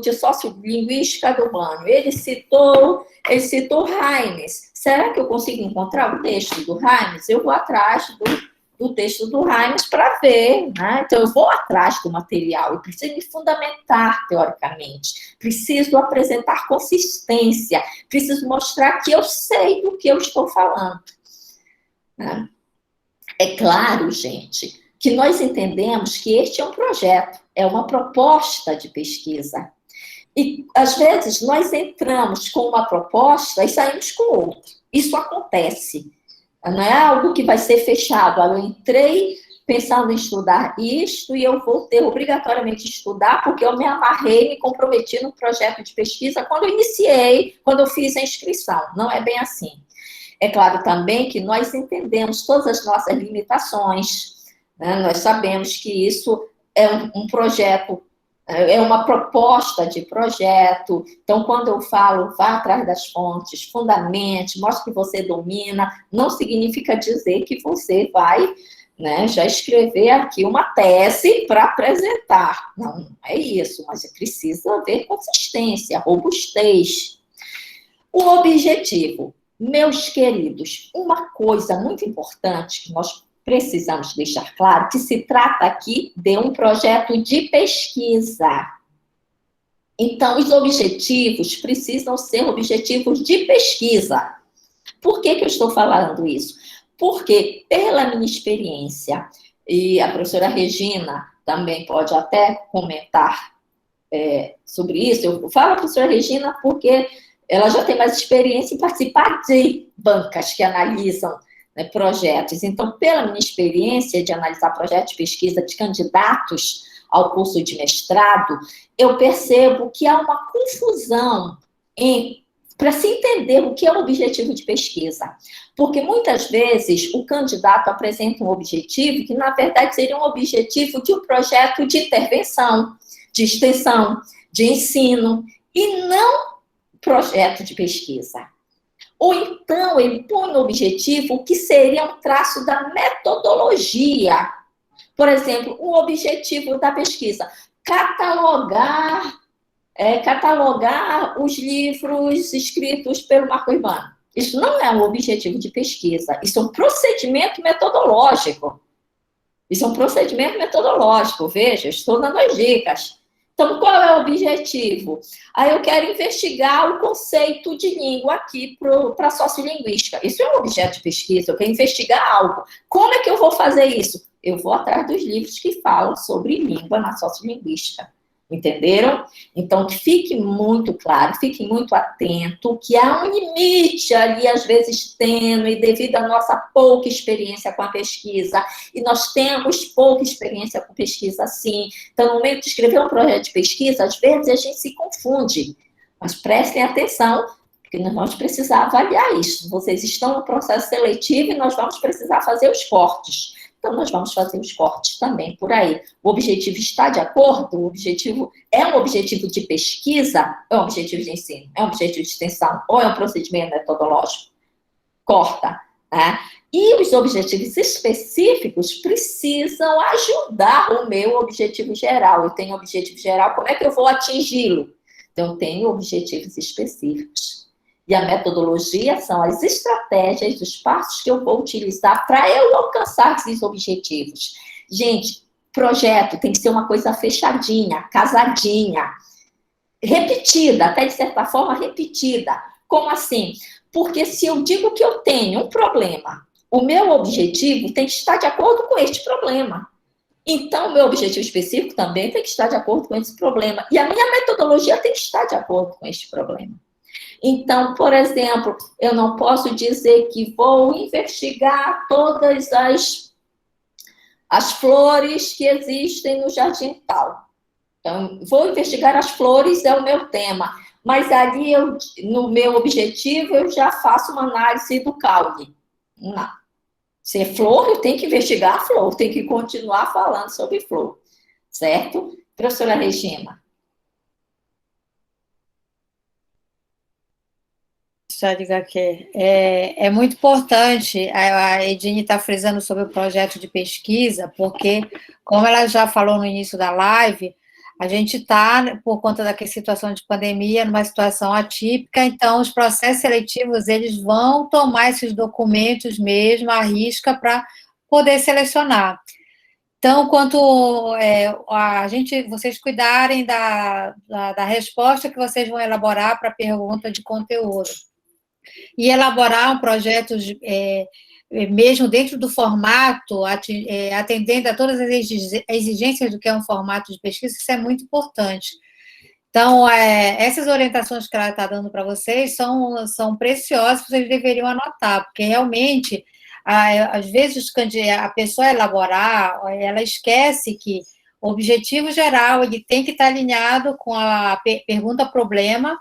A: de sociolinguística do Banho. Ele citou Heimes. Será que eu consigo encontrar o texto do Heimes? Eu vou atrás do texto do Heimes para ver, né? Então, eu vou atrás do material, eu preciso me fundamentar teoricamente, preciso apresentar consistência, preciso mostrar que eu sei do que eu estou falando. Né? É claro, gente, que nós entendemos que este é um projeto, é uma proposta de pesquisa. E, às vezes, nós entramos com uma proposta e saímos com outra. Isso acontece. Não é algo que vai ser fechado. Eu entrei pensando em estudar isto e eu vou ter obrigatoriamente estudar porque eu me amarrei, me comprometi no projeto de pesquisa quando eu iniciei, quando eu fiz a inscrição. Não é bem assim. É claro também que nós entendemos todas as nossas limitações, né? Nós sabemos que isso é um projeto, é uma proposta de projeto. Então, quando eu falo, vá atrás das fontes, fundamente, mostre que você domina, não significa dizer que você vai, né, já escrever aqui uma tese para apresentar. Não é isso, mas precisa haver consistência, robustez. O objetivo, meus queridos, uma coisa muito importante que nós precisamos deixar claro que se trata aqui de um projeto de pesquisa. Então, os objetivos precisam ser objetivos de pesquisa. Por que eu estou falando isso? Porque, pela minha experiência, e a professora Regina também pode até comentar sobre isso, eu falo a professora Regina porque ela já tem mais experiência em participar de bancas que analisam, né, projetos. Então, pela minha experiência de analisar projetos de pesquisa de candidatos ao curso de mestrado, eu percebo que há uma confusão para se entender o que é o objetivo de pesquisa. Porque, muitas vezes, o candidato apresenta um objetivo que, na verdade, seria um objetivo de um projeto de intervenção, de extensão, de ensino, e não projeto de pesquisa. Ou então, ele põe no objetivo que seria um traço da metodologia. Por exemplo, o objetivo da pesquisa, catalogar os livros escritos pelo Marco Urbano. Isso não é um objetivo de pesquisa, isso é um procedimento metodológico. Veja, estou dando as dicas. Então, qual é o objetivo? Aí eu quero investigar o conceito de língua aqui para a sociolinguística. Isso é um objeto de pesquisa, eu quero investigar algo. Como é que eu vou fazer isso? Eu vou atrás dos livros que falam sobre língua na sociolinguística. Entenderam? Então, que fique muito claro, fique muito atento, que há um limite ali, às vezes tênue, devido à nossa pouca experiência com a pesquisa, e nós temos pouca experiência com pesquisa, sim. Então, no meio de escrever um projeto de pesquisa, às vezes a gente se confunde, mas prestem atenção, porque nós vamos precisar avaliar isso. Vocês estão no processo seletivo e nós vamos precisar fazer os cortes. Então, nós vamos fazer os cortes também por aí. O objetivo está de acordo? O objetivo é um objetivo de pesquisa? É um objetivo de ensino? É um objetivo de extensão? Ou é um procedimento metodológico? Corta, né? E os objetivos específicos precisam ajudar o meu objetivo geral. Eu tenho objetivo geral, como é que eu vou atingi-lo? Então, eu tenho objetivos específicos. E a metodologia são as estratégias, os passos que eu vou utilizar para eu alcançar esses objetivos. Gente, projeto tem que ser uma coisa fechadinha, casadinha, repetida, até de certa forma repetida. Como assim? Porque se eu digo que eu tenho um problema, o meu objetivo tem que estar de acordo com este problema. Então, o meu objetivo específico também tem que estar de acordo com esse problema. E a minha metodologia tem que estar de acordo com este problema. Então, por exemplo, eu não posso dizer que vou investigar todas as flores que existem no jardim tal. Então, vou investigar as flores, é o meu tema. Mas ali, no meu objetivo, eu já faço uma análise do caule. Não. Se é flor, eu tenho que investigar a flor, tenho que continuar falando sobre flor. Certo? Professora Regina.
C: Que é muito importante, a Edine está frisando sobre o projeto de pesquisa, porque, como ela já falou no início da live, a gente está, por conta da situação de pandemia, numa situação atípica, então os processos seletivos, eles vão tomar esses documentos mesmo, à risca, para poder selecionar. Então, vocês cuidarem da resposta que vocês vão elaborar para a pergunta de conteúdo. E elaborar um projeto mesmo dentro do formato, atendendo a todas as exigências do que é um formato de pesquisa, isso é muito importante. Então, essas orientações que ela está dando para vocês são preciosas, vocês deveriam anotar, porque realmente, às vezes, a pessoa elaborar, ela esquece que o objetivo geral ele tem que estar alinhado com a pergunta-problema,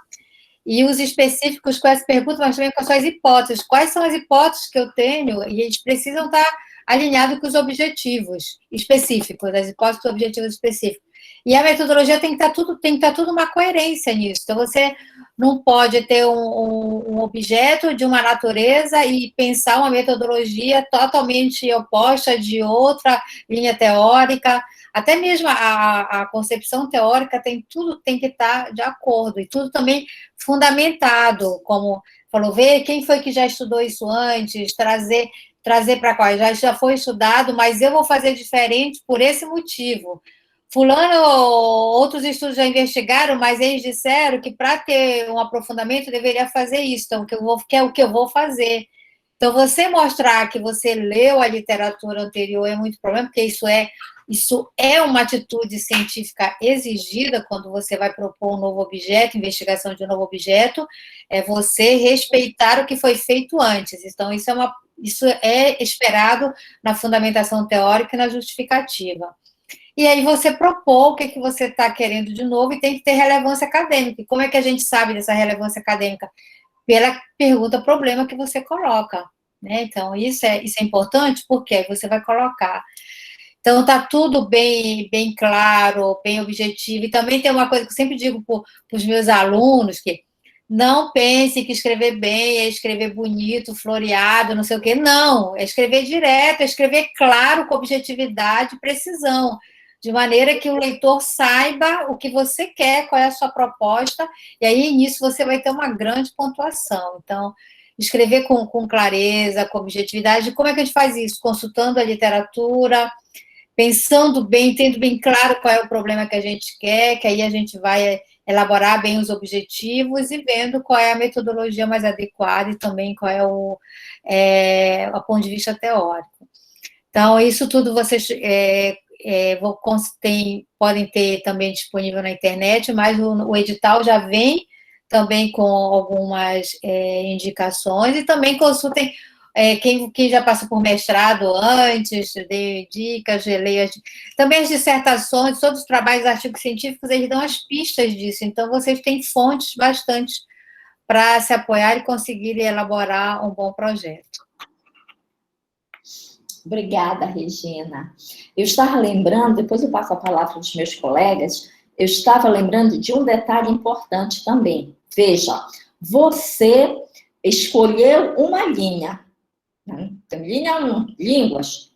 C: e os específicos com essa pergunta, mas também com as suas hipóteses. Quais são as hipóteses que eu tenho? E eles precisam estar alinhados com os objetivos específicos, as hipóteses e objetivos específicos. E a metodologia tem que estar tudo uma coerência nisso. Então, você não pode ter um objeto de uma natureza e pensar uma metodologia totalmente oposta de outra linha teórica. Até mesmo a concepção teórica tudo tem que estar de acordo, e tudo também fundamentado, como falou, ver quem foi que já estudou isso antes, trazer para qual, já foi estudado, mas eu vou fazer diferente por esse motivo. Fulano, outros estudos já investigaram, mas eles disseram que para ter um aprofundamento deveria fazer isso, então, que é o que eu vou fazer. Então, você mostrar que você leu a literatura anterior é muito problema, porque isso é uma atitude científica exigida quando você vai propor um novo objeto, investigação de um novo objeto, é você respeitar o que foi feito antes. Então, isso é esperado na fundamentação teórica e na justificativa. E aí você propor o que você está querendo de novo e tem que ter relevância acadêmica. E como é que a gente sabe dessa relevância acadêmica? Pela pergunta-problema que você coloca, né? Então, isso é importante, porque aí você vai colocar. Então, está tudo bem claro, bem objetivo. E também tem uma coisa que eu sempre digo para os meus alunos, que não pense que escrever bem é escrever bonito, floreado, não sei o quê. Não, é escrever direto, é escrever claro, com objetividade e precisão, de maneira que o leitor saiba o que você quer, qual é a sua proposta, e aí, nisso, você vai ter uma grande pontuação. Então, escrever com clareza, com objetividade. Como é que a gente faz isso? Consultando a literatura, pensando bem, tendo bem claro qual é o problema que a gente quer, que aí a gente vai elaborar bem os objetivos e vendo qual é a metodologia mais adequada e também qual é o ponto de vista teórico. Então, isso tudo vocês podem ter também disponível na internet, mas o edital já vem também com algumas indicações, e também consultem quem já passou por mestrado antes, dei dicas, leia também as dissertações, todos os trabalhos, artigos científicos, eles dão as pistas disso, então vocês têm fontes bastante para se apoiar e conseguirem elaborar um bom projeto.
A: Obrigada, Regina. Eu estava lembrando, depois eu passo a palavra dos meus colegas, eu estava lembrando de um detalhe importante também. Veja, você escolheu uma linha, né? Então, linha 1, línguas.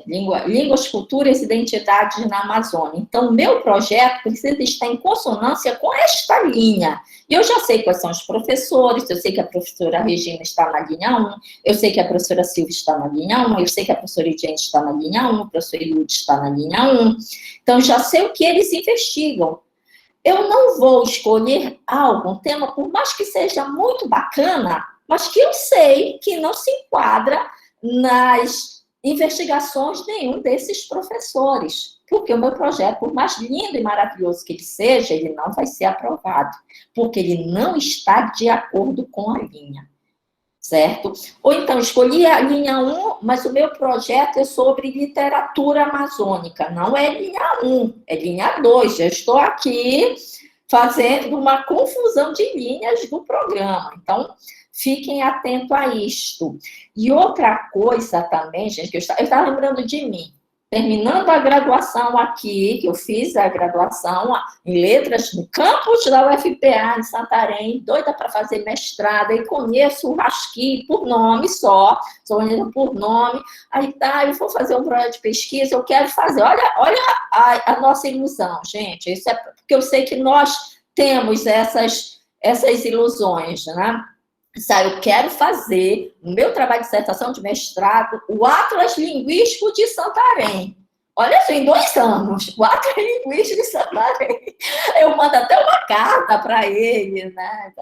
A: Línguas, culturas e identidades na Amazônia. Então, o meu projeto precisa estar em consonância com esta linha. E eu já sei quais são os professores, eu sei que a professora Regina está na linha 1, eu sei que a professora Silvia está na linha 1, eu sei que a professora Ediane está na linha 1, o professor Ilud está na linha 1. Então, já sei o que eles investigam. Eu não vou escolher um tema, por mais que seja muito bacana, mas que eu sei que não se enquadra nas investigações de nenhum desses professores, porque o meu projeto, por mais lindo e maravilhoso que ele seja, ele não vai ser aprovado, porque ele não está de acordo com a linha, certo? Ou então, escolhi a linha 1, mas o meu projeto é sobre literatura amazônica, não é linha 1, é linha 2, já estou aqui fazendo uma confusão de linhas do programa, então fiquem atentos a isto. E outra coisa também, gente, que eu estava lembrando de mim. Terminando a graduação aqui, que eu fiz a graduação em letras no campus da UFPA, em Santarém, doida para fazer mestrado, e conheço o Rasqui por nome só, sou por nome, aí tá, eu vou fazer um projeto de pesquisa, eu quero fazer, olha a nossa ilusão, gente, isso é porque eu sei que nós temos essas ilusões, né? Eu quero fazer, no meu trabalho de dissertação de mestrado, o Atlas Linguístico de Santarém. Olha só, em 2 anos, o Atlas Linguístico de Santarém. Eu mando até uma carta para ele, né?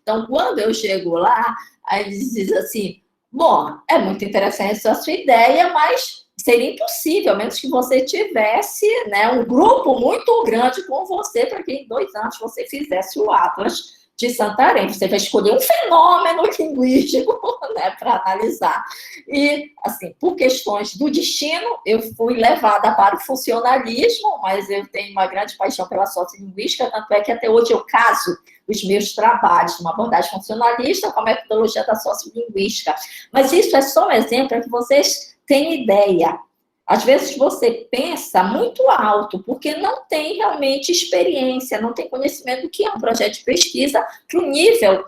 A: Então, quando eu chego lá, aí eles dizem assim, bom, é muito interessante a sua ideia, mas seria impossível, a menos que você tivesse, né, um grupo muito grande com você, para que em 2 anos você fizesse o Atlas de Santarém. Você vai escolher um fenômeno linguístico, né, para analisar. E, assim, por questões do destino, eu fui levada para o funcionalismo, mas eu tenho uma grande paixão pela sociolinguística, tanto é que até hoje eu caso os meus trabalhos numa abordagem funcionalista com a metodologia da sociolinguística. Mas isso é só um exemplo para que vocês tenham ideia. Às vezes você pensa muito alto, porque não tem realmente experiência, não tem conhecimento do que é um projeto de pesquisa para o nível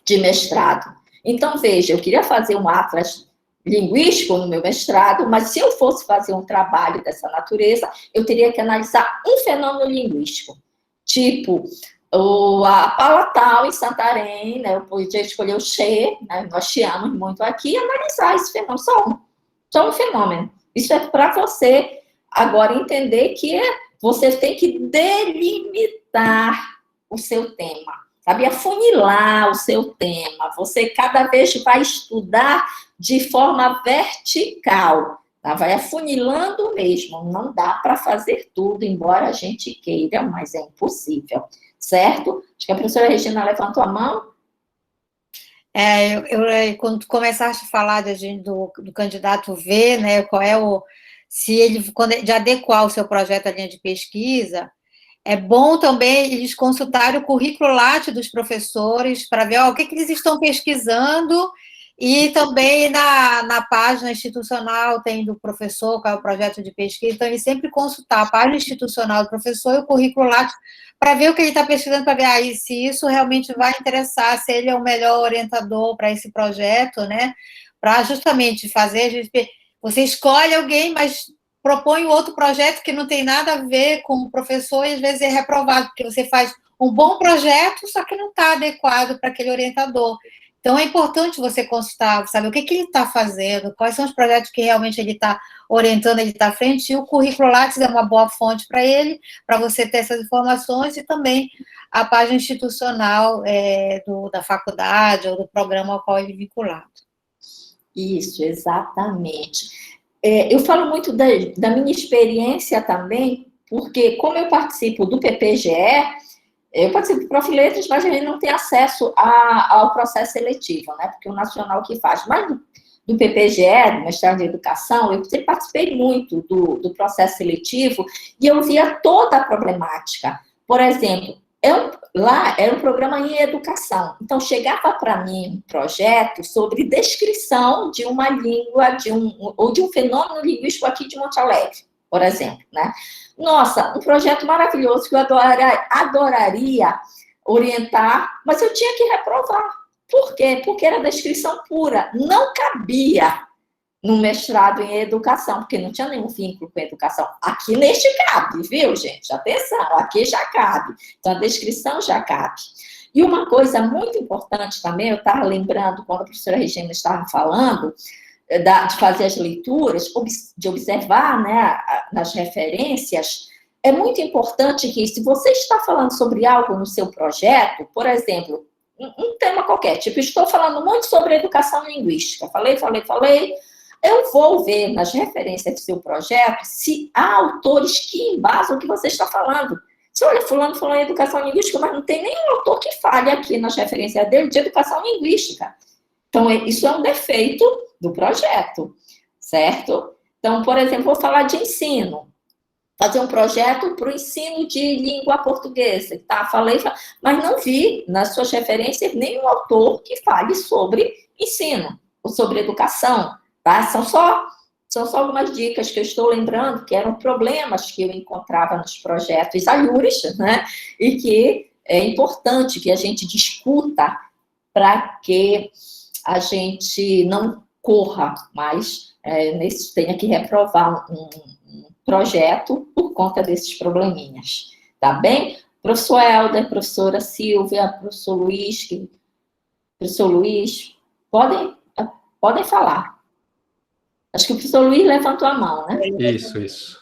A: de mestrado. Então, veja, eu queria fazer um atlas linguístico no meu mestrado, mas se eu fosse fazer um trabalho dessa natureza, eu teria que analisar um fenômeno linguístico. Tipo, a Palatal em Santarém, né, eu podia escolher o Che, né, nós chiamos muito aqui, e analisar esse fenômeno, só um fenômeno. Isso é para você agora entender que você tem que delimitar o seu tema, sabe? Afunilar o seu tema. Você cada vez vai estudar de forma vertical, tá? Vai afunilando mesmo. Não dá para fazer tudo, embora a gente queira, mas é impossível, certo? Acho que a professora Regina levantou a mão.
C: Quando tu começaste a falar do candidato V, né, de adequar o seu projeto à linha de pesquisa, é bom também eles consultarem o currículo Lattes dos professores para ver o que eles estão pesquisando, e também na página institucional tem do professor, qual é o projeto de pesquisa, então ele sempre consultar a página institucional do professor e o currículo Lattes para ver o que ele está pesquisando, para ver se isso realmente vai interessar, se ele é o melhor orientador para esse projeto, né? Para justamente fazer, você escolhe alguém, mas propõe outro projeto que não tem nada a ver com o professor e às vezes é reprovado, porque você faz um bom projeto, só que não está adequado para aquele orientador. Então, é importante você consultar, saber o que ele está fazendo, quais são os projetos que realmente ele está orientando, ele está à frente, e o currículo Lattes é uma boa fonte para ele, para você ter essas informações, e também a página institucional da faculdade ou do programa ao qual ele é vinculado.
A: Isso, exatamente. eu falo muito da minha experiência também, porque como eu participo do PPGE, eu participo do Profiletras, mas a gente não tem acesso ao processo seletivo, né? Porque o nacional que faz. Mas do PPGE, do mestrado em educação, eu sempre participei muito do processo seletivo e eu via toda a problemática. Por exemplo, lá era um programa em educação, então chegava para mim um projeto sobre descrição de uma língua, ou de um fenômeno linguístico aqui de Monte Alegre, por exemplo, né? Nossa, um projeto maravilhoso que eu adoraria orientar, mas eu tinha que reprovar. Por quê? Porque era descrição pura, não cabia no mestrado em educação, porque não tinha nenhum vínculo com a educação. Aqui neste cabe, viu, gente? Atenção, aqui já cabe. Então, a descrição já cabe. E uma coisa muito importante também, eu estava lembrando, quando a professora Regina estava falando, de fazer as leituras, de observar, né, nas referências, é muito importante que, se você está falando sobre algo no seu projeto, por exemplo, um tema qualquer, tipo, estou falando muito sobre educação linguística, falei, eu vou ver nas referências do seu projeto se há autores que embasam o que você está falando. Se olha, fulano falou em educação linguística, mas não tem nenhum autor que fale aqui nas referências dele de educação linguística. Então, isso é um defeito do projeto, certo? Então, por exemplo, vou falar de ensino. Fazer um projeto para o ensino de língua portuguesa, tá? Falei, mas não vi nas suas referências nenhum autor que fale sobre ensino, ou sobre educação, tá? São só algumas dicas que eu estou lembrando, que eram problemas que eu encontrava nos projetos alhures, né? E que é importante que a gente discuta para que a gente não corra mais, tenha que reprovar um projeto por conta desses probleminhas, tá bem? Professor Helder, professora Silvia, professor Luiz, podem falar. Acho que o professor Luiz levantou a mão, né?
B: Isso.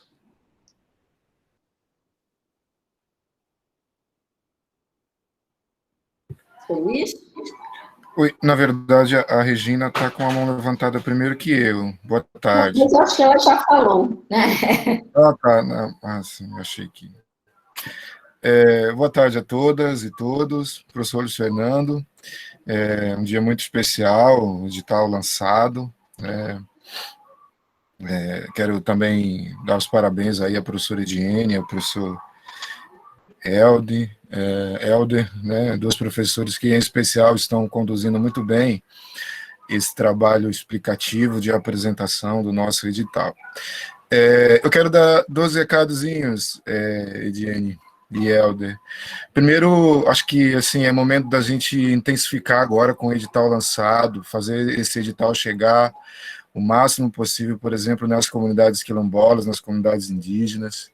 A: Professor Luiz?
F: Oi, na verdade, a Regina está com a mão levantada primeiro que eu. Boa tarde.
A: Mas eu acho que ela já falou, né?
F: Ah, tá. Não, sim, achei que... boa tarde a todas e todos. Professor Luiz Fernando. Um dia muito especial, o edital lançado. Quero também dar os parabéns aí à professora Ediene, ao professor Helder, né, dois professores que, em especial, estão conduzindo muito bem esse trabalho explicativo de apresentação do nosso edital. Eu quero dar 12 recadozinhos, Ediene e Helder. Primeiro, acho que assim, é momento da gente intensificar agora com o edital lançado, fazer esse edital chegar o máximo possível, por exemplo, nas comunidades quilombolas, nas comunidades indígenas.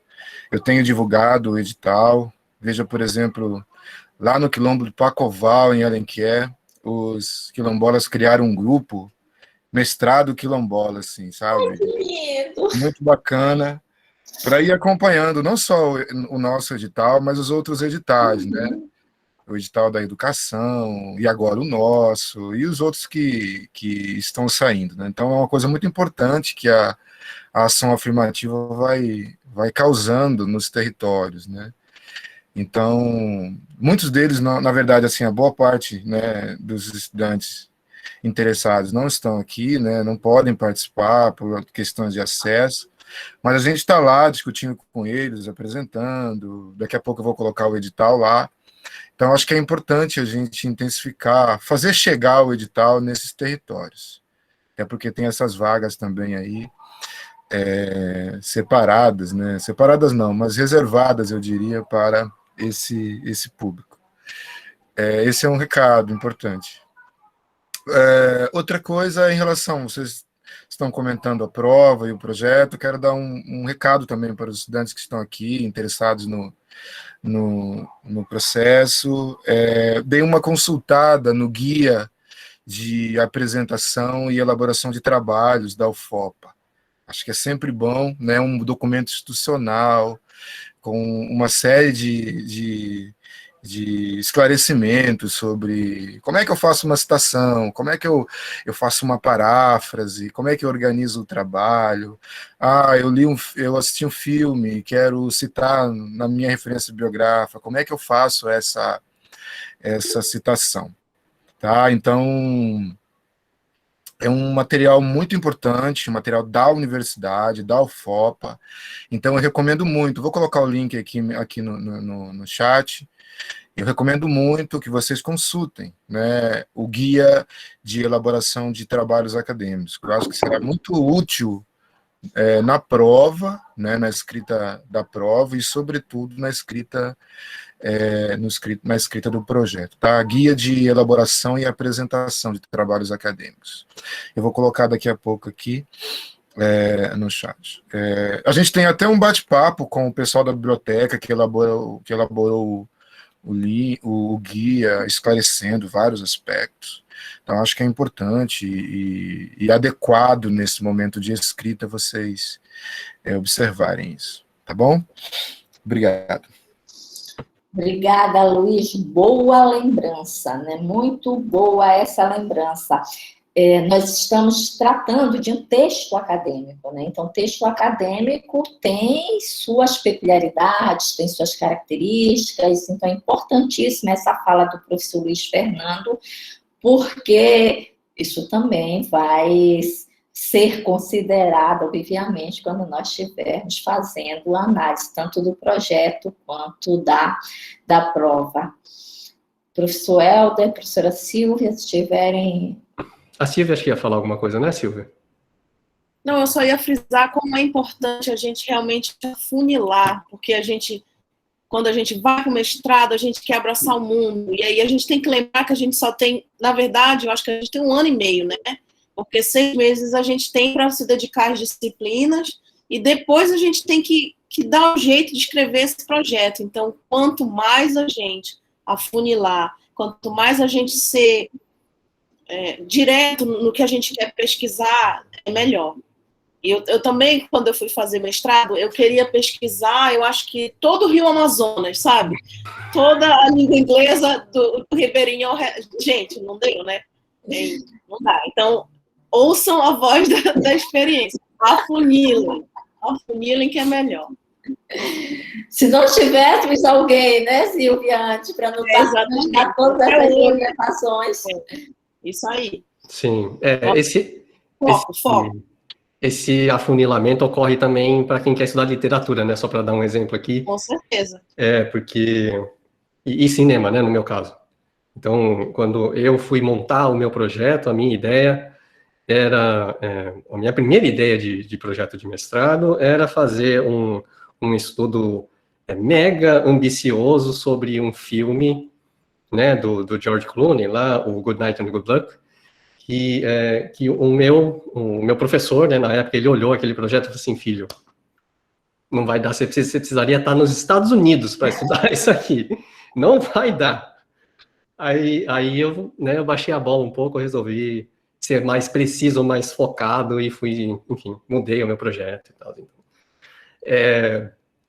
F: Eu tenho divulgado o edital. Veja, por exemplo, lá no quilombo do Pacoval, em Alenquer, os quilombolas criaram um grupo, mestrado quilombola, assim, sabe?
A: Que lindo!
F: Muito bacana, para ir acompanhando não só o nosso edital, mas os outros editais, né? O edital da educação, e agora o nosso, e os outros que estão saindo, né? Então, é uma coisa muito importante que a ação afirmativa vai causando nos territórios, né? Então, muitos deles, na verdade, assim, a boa parte, né, dos estudantes interessados não estão aqui, né, não podem participar por questões de acesso, mas a gente está lá discutindo com eles, apresentando, daqui a pouco eu vou colocar o edital lá. Então, acho que é importante a gente intensificar, fazer chegar o edital nesses territórios, até porque tem essas vagas também aí, separadas, né, separadas não, mas reservadas, eu diria, para esse público. Esse é um recado importante. Outra coisa em relação, vocês estão comentando a prova e o projeto, quero dar um recado também para os estudantes que estão aqui, interessados no processo. Dei uma consultada no guia de apresentação e elaboração de trabalhos da UFOPA. Acho que é sempre bom, né, um documento institucional, com uma série de esclarecimento sobre como é que eu faço uma citação, como é que eu faço uma paráfrase, como é que eu organizo o trabalho. Eu assisti um filme, quero citar na minha referência biográfica, como é que eu faço essa citação, tá? Então, é um material muito importante, um material da universidade, da UFOPA, então eu recomendo muito, vou colocar o link aqui no chat. Eu recomendo muito que vocês consultem, né, o guia de elaboração de trabalhos acadêmicos. Eu acho que será muito útil na prova, né, na escrita da prova e, sobretudo, na escrita do projeto. Tá? Guia de elaboração e apresentação de trabalhos acadêmicos. Eu vou colocar daqui a pouco aqui no chat. A gente tem até um bate-papo com o pessoal da biblioteca que elaborou o guia, esclarecendo vários aspectos. Então, acho que é importante e adequado nesse momento de escrita vocês observarem isso. Tá bom? Obrigado.
A: Obrigada, Luiz. Boa lembrança, né? Muito boa essa lembrança. Nós estamos tratando de um texto acadêmico, né? Então, texto acadêmico tem suas peculiaridades, tem suas características, então é importantíssima essa fala do professor Luiz Fernando, porque isso também vai ser considerado, obviamente, quando nós estivermos fazendo a análise, tanto do projeto quanto da prova. Professor Helder, professora Silvia, se tiverem...
B: A Silvia acho que ia falar alguma coisa, né, Silvia?
D: Não, eu só ia frisar como é importante a gente realmente afunilar, porque quando a gente vai para o mestrado, a gente quer abraçar o mundo, e aí a gente tem que lembrar que a gente só tem, na verdade, eu acho que a gente tem 1 ano e meio, né? Porque 6 meses a gente tem para se dedicar às disciplinas, e depois a gente tem que dar um jeito de escrever esse projeto. Então, quanto mais a gente afunilar, quanto mais a gente ser direto no que a gente quer pesquisar, é melhor. Eu também, quando eu fui fazer mestrado, eu queria pesquisar, eu acho que todo o Rio Amazonas, sabe? Toda a língua inglesa do Ribeirinho. Gente, não deu, né? Não dá. Então, ouçam a voz da experiência. Afunilem que é melhor.
A: Se não tivéssemos alguém, né, Silvia, antes, para não dar todas essas orientações.
D: Isso aí.
B: Sim.
D: Foco.
B: Esse afunilamento ocorre também para quem quer estudar literatura, né? Só para dar um exemplo aqui.
D: Com certeza.
B: Porque... E cinema, né, no meu caso. Então, quando eu fui montar o meu projeto, a minha ideia era... a minha primeira ideia de projeto de mestrado era fazer um estudo mega ambicioso sobre um filme, né, do George Clooney, lá, o Good Night and Good Luck, que o meu professor, né, na época, ele olhou aquele projeto e falou assim, filho, não vai dar, você precisaria estar nos Estados Unidos para estudar isso aqui, não vai dar. Aí eu baixei a bola um pouco, eu resolvi ser mais preciso, mais focado, e fui, enfim, mudei o meu projeto e tal. Então,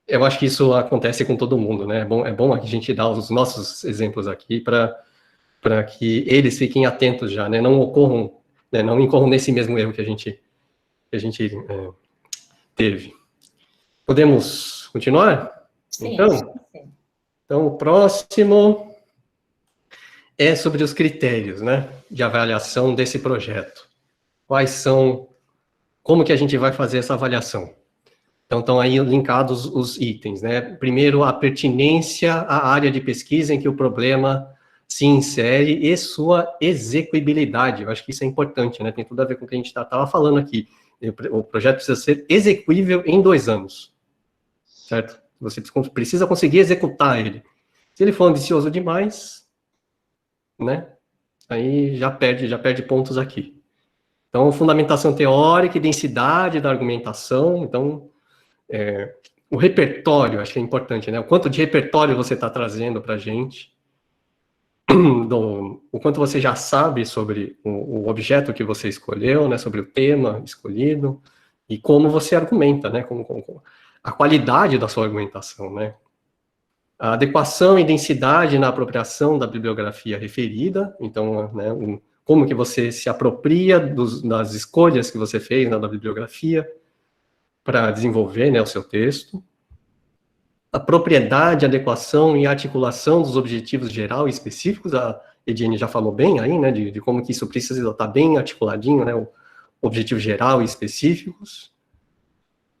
B: eu acho que isso acontece com todo mundo, né? É bom a gente dar os nossos exemplos aqui para que eles fiquem atentos já, né? Não ocorram, né? Não incorram nesse mesmo erro que a gente teve. Podemos continuar?
A: Sim.
B: Então, o próximo é sobre os critérios, né, de avaliação desse projeto. Como que a gente vai fazer essa avaliação? Então, estão aí linkados os itens, né? Primeiro, a pertinência à área de pesquisa em que o problema se insere e sua execuibilidade. Eu acho que isso é importante, né? Tem tudo a ver com o que a gente estava falando aqui. O projeto precisa ser execuível em 2 anos, certo? Você precisa conseguir executar ele. Se ele for ambicioso demais, né? Aí já perde pontos aqui. Então, fundamentação teórica e densidade da argumentação. Então, o repertório, acho que é importante, né? O quanto de repertório você está trazendo para a gente, o quanto você já sabe sobre o objeto que você escolheu, né? Sobre o tema escolhido, e como você argumenta, né? A qualidade da sua argumentação, né? a adequação e densidade na apropriação da bibliografia referida, então, né, como que você se apropria das escolhas que você fez, né, da bibliografia para desenvolver, né, o seu texto. A propriedade, adequação e articulação dos objetivos geral e específicos, a Ediene já falou bem aí, né, de como que isso precisa estar bem articuladinho, né, o objetivo geral e específicos.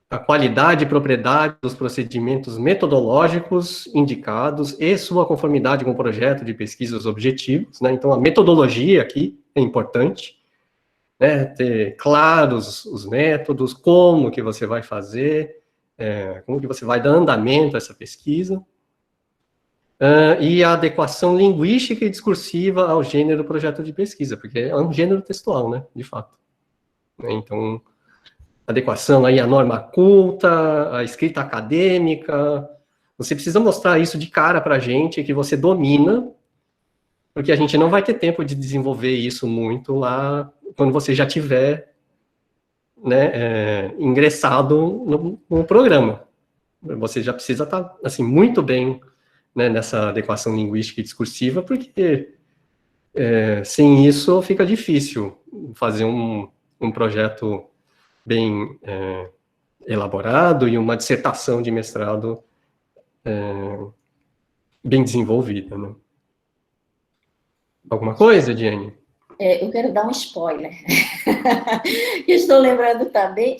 B: A qualidade e propriedade dos procedimentos metodológicos indicados e sua conformidade com o projeto de pesquisa e os objetivos, né? Então, a metodologia aqui é importante, né? Ter claros os métodos, como que você vai fazer, como que você vai dar andamento a essa pesquisa. E a adequação linguística e discursiva ao gênero do projeto de pesquisa, porque é um gênero textual, né? De fato. Então, adequação aí à norma culta, à escrita acadêmica, você precisa mostrar isso de cara para a gente, que você domina, porque a gente não vai ter tempo de desenvolver isso muito lá, quando você já tiver, né, ingressado no programa. Você já precisa estar, assim, muito bem, né, nessa adequação linguística e discursiva, porque sem isso fica difícil fazer um projeto bem elaborado e uma dissertação de mestrado bem desenvolvida, né? Alguma coisa, Diane?
A: Eu quero dar um spoiler. Estou lembrando também,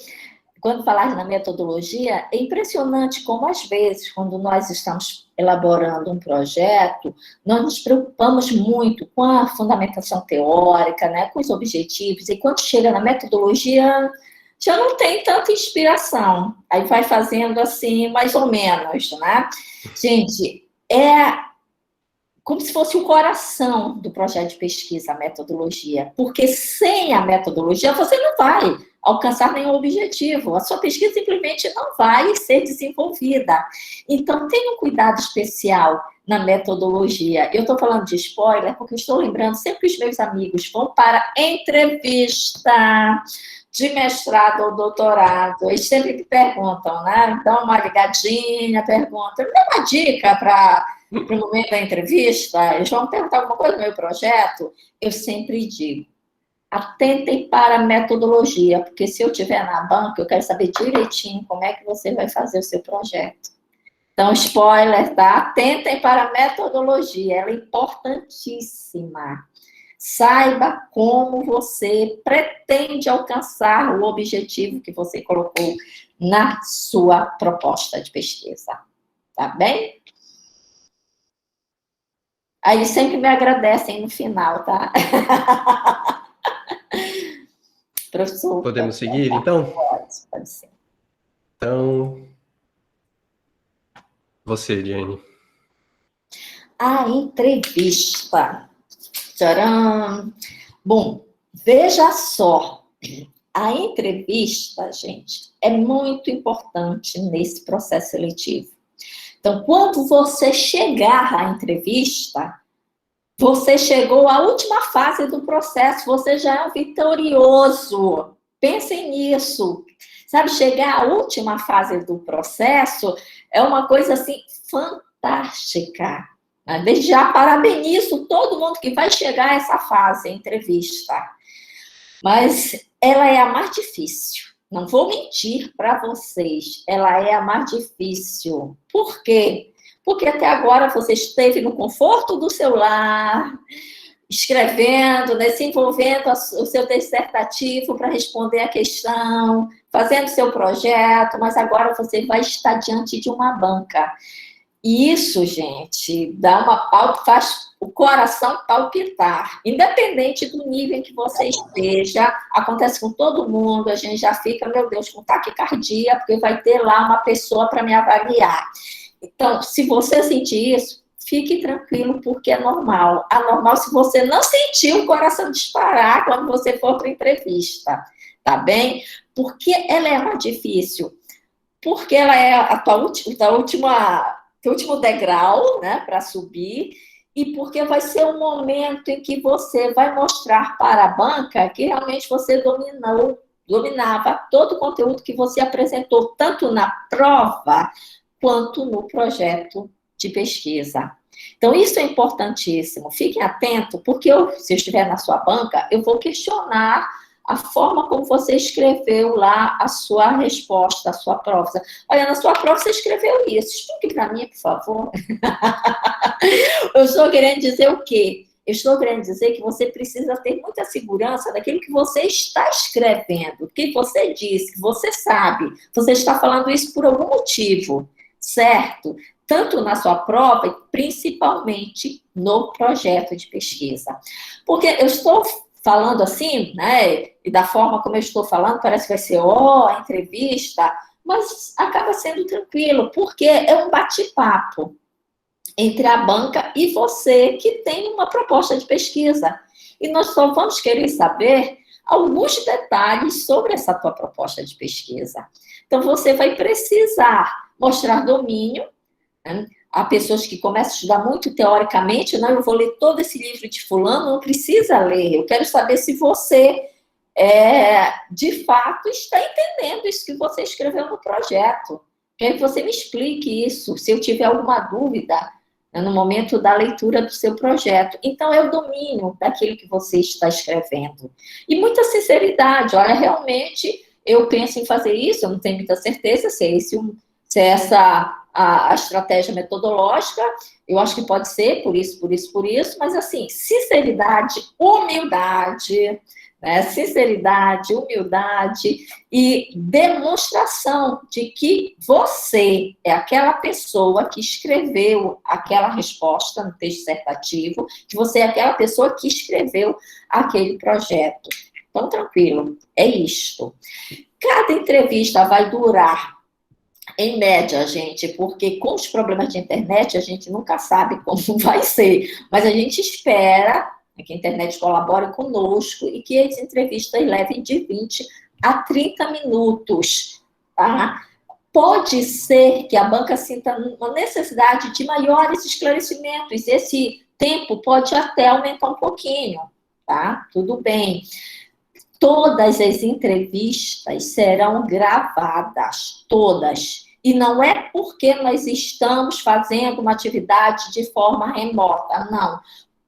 A: quando falar na metodologia, é impressionante como, às vezes, quando nós estamos elaborando um projeto, nós nos preocupamos muito com a fundamentação teórica, né, com os objetivos, e quando chega na metodologia, já não tem tanta inspiração. Aí vai fazendo assim, mais ou menos, né? Gente, é como se fosse o coração do projeto de pesquisa, a metodologia. Porque sem a metodologia, você não vai alcançar nenhum objetivo. A sua pesquisa simplesmente não vai ser desenvolvida. Então, tenha um cuidado especial na metodologia. Eu estou falando de spoiler porque eu estou lembrando sempre que os meus amigos vão para entrevista de mestrado ou doutorado, eles sempre me perguntam, né? Dão uma ligadinha, perguntam, me dá uma dica para o momento da entrevista, eles vão perguntar alguma coisa do meu projeto, eu sempre digo, atentem para a metodologia, porque se eu estiver na banca, eu quero saber direitinho como é que você vai fazer o seu projeto. Então, spoiler, tá? Atentem para a metodologia, ela é importantíssima. Saiba como você pretende alcançar o objetivo que você colocou na sua proposta de pesquisa. Tá bem? Aí sempre me agradecem no final, tá? Professor,
B: podemos seguir, então?
A: Pode ser.
B: Então, você, Diane.
A: A entrevista. Tcharam! Bom, veja só, a entrevista, gente, é muito importante nesse processo seletivo. Então, quando você chegar à entrevista, você chegou à última fase do processo, você já é um vitorioso. Pensem nisso. Sabe, chegar à última fase do processo é uma coisa, assim, fantástica. Desde já parabenizo todo mundo que vai chegar a essa fase, a entrevista. Mas ela é a mais difícil. Não vou mentir para vocês. Ela é a mais difícil. Por quê? Porque até agora você esteve no conforto do seu lar, escrevendo, desenvolvendo o seu dissertativo para responder a questão, fazendo seu projeto, mas agora você vai estar diante de uma banca. E isso, gente, faz o coração palpitar. Independente do nível em que você esteja, acontece com todo mundo, a gente já fica, meu Deus, com taquicardia, porque vai ter lá uma pessoa para me avaliar. Então, se você sentir isso, fique tranquilo, porque é normal. É normal se você não sentir o coração disparar quando você for para a entrevista, tá bem? Porque ela é mais difícil. Porque ela é a teu último degrau, né, para subir, e porque vai ser um momento em que você vai mostrar para a banca que realmente você dominava todo o conteúdo que você apresentou, tanto na prova quanto no projeto de pesquisa. Então, isso é importantíssimo. Fiquem atentos, porque se eu estiver na sua banca, eu vou questionar a forma como você escreveu lá a sua resposta, a sua prova. Olha, na sua prova você escreveu isso. Explique para mim, por favor. Eu estou querendo dizer o quê? Eu estou querendo dizer que você precisa ter muita segurança daquilo que você está escrevendo, que você disse, que você sabe. Você está falando isso por algum motivo, certo? Tanto na sua prova, e principalmente no projeto de pesquisa. Porque eu estou falando assim, né, e da forma como eu estou falando, parece que vai ser, a entrevista, mas acaba sendo tranquilo, porque é um bate-papo entre a banca e você que tem uma proposta de pesquisa. E nós só vamos querer saber alguns detalhes sobre essa tua proposta de pesquisa. Então, você vai precisar mostrar domínio, né? Há pessoas que começam a estudar muito teoricamente, não, eu vou ler todo esse livro de fulano, não precisa ler. Eu quero saber se você, de fato, está entendendo isso que você escreveu no projeto. Quero que você me explique isso, se eu tiver alguma dúvida, né, no momento da leitura do seu projeto. Então, é o domínio daquilo que você está escrevendo. E muita sinceridade, olha, realmente, eu penso em fazer isso, eu não tenho muita certeza se é essa a estratégia metodológica, eu acho que pode ser por isso, mas assim, sinceridade, humildade, né? Sinceridade, humildade e demonstração de que você é aquela pessoa que escreveu aquela resposta no texto dissertativo, que você é aquela pessoa que escreveu aquele projeto. Então, tranquilo, é isto. Cada entrevista vai durar, em média, gente, porque com os problemas de internet a gente nunca sabe como vai ser, mas a gente espera que a internet colabore conosco e que as entrevistas levem de 20 a 30 minutos, tá? Pode ser que a banca sinta uma necessidade de maiores esclarecimentos, esse tempo pode até aumentar um pouquinho, tá? Tudo bem. Todas as entrevistas serão gravadas, todas. E não é porque nós estamos fazendo uma atividade de forma remota, não.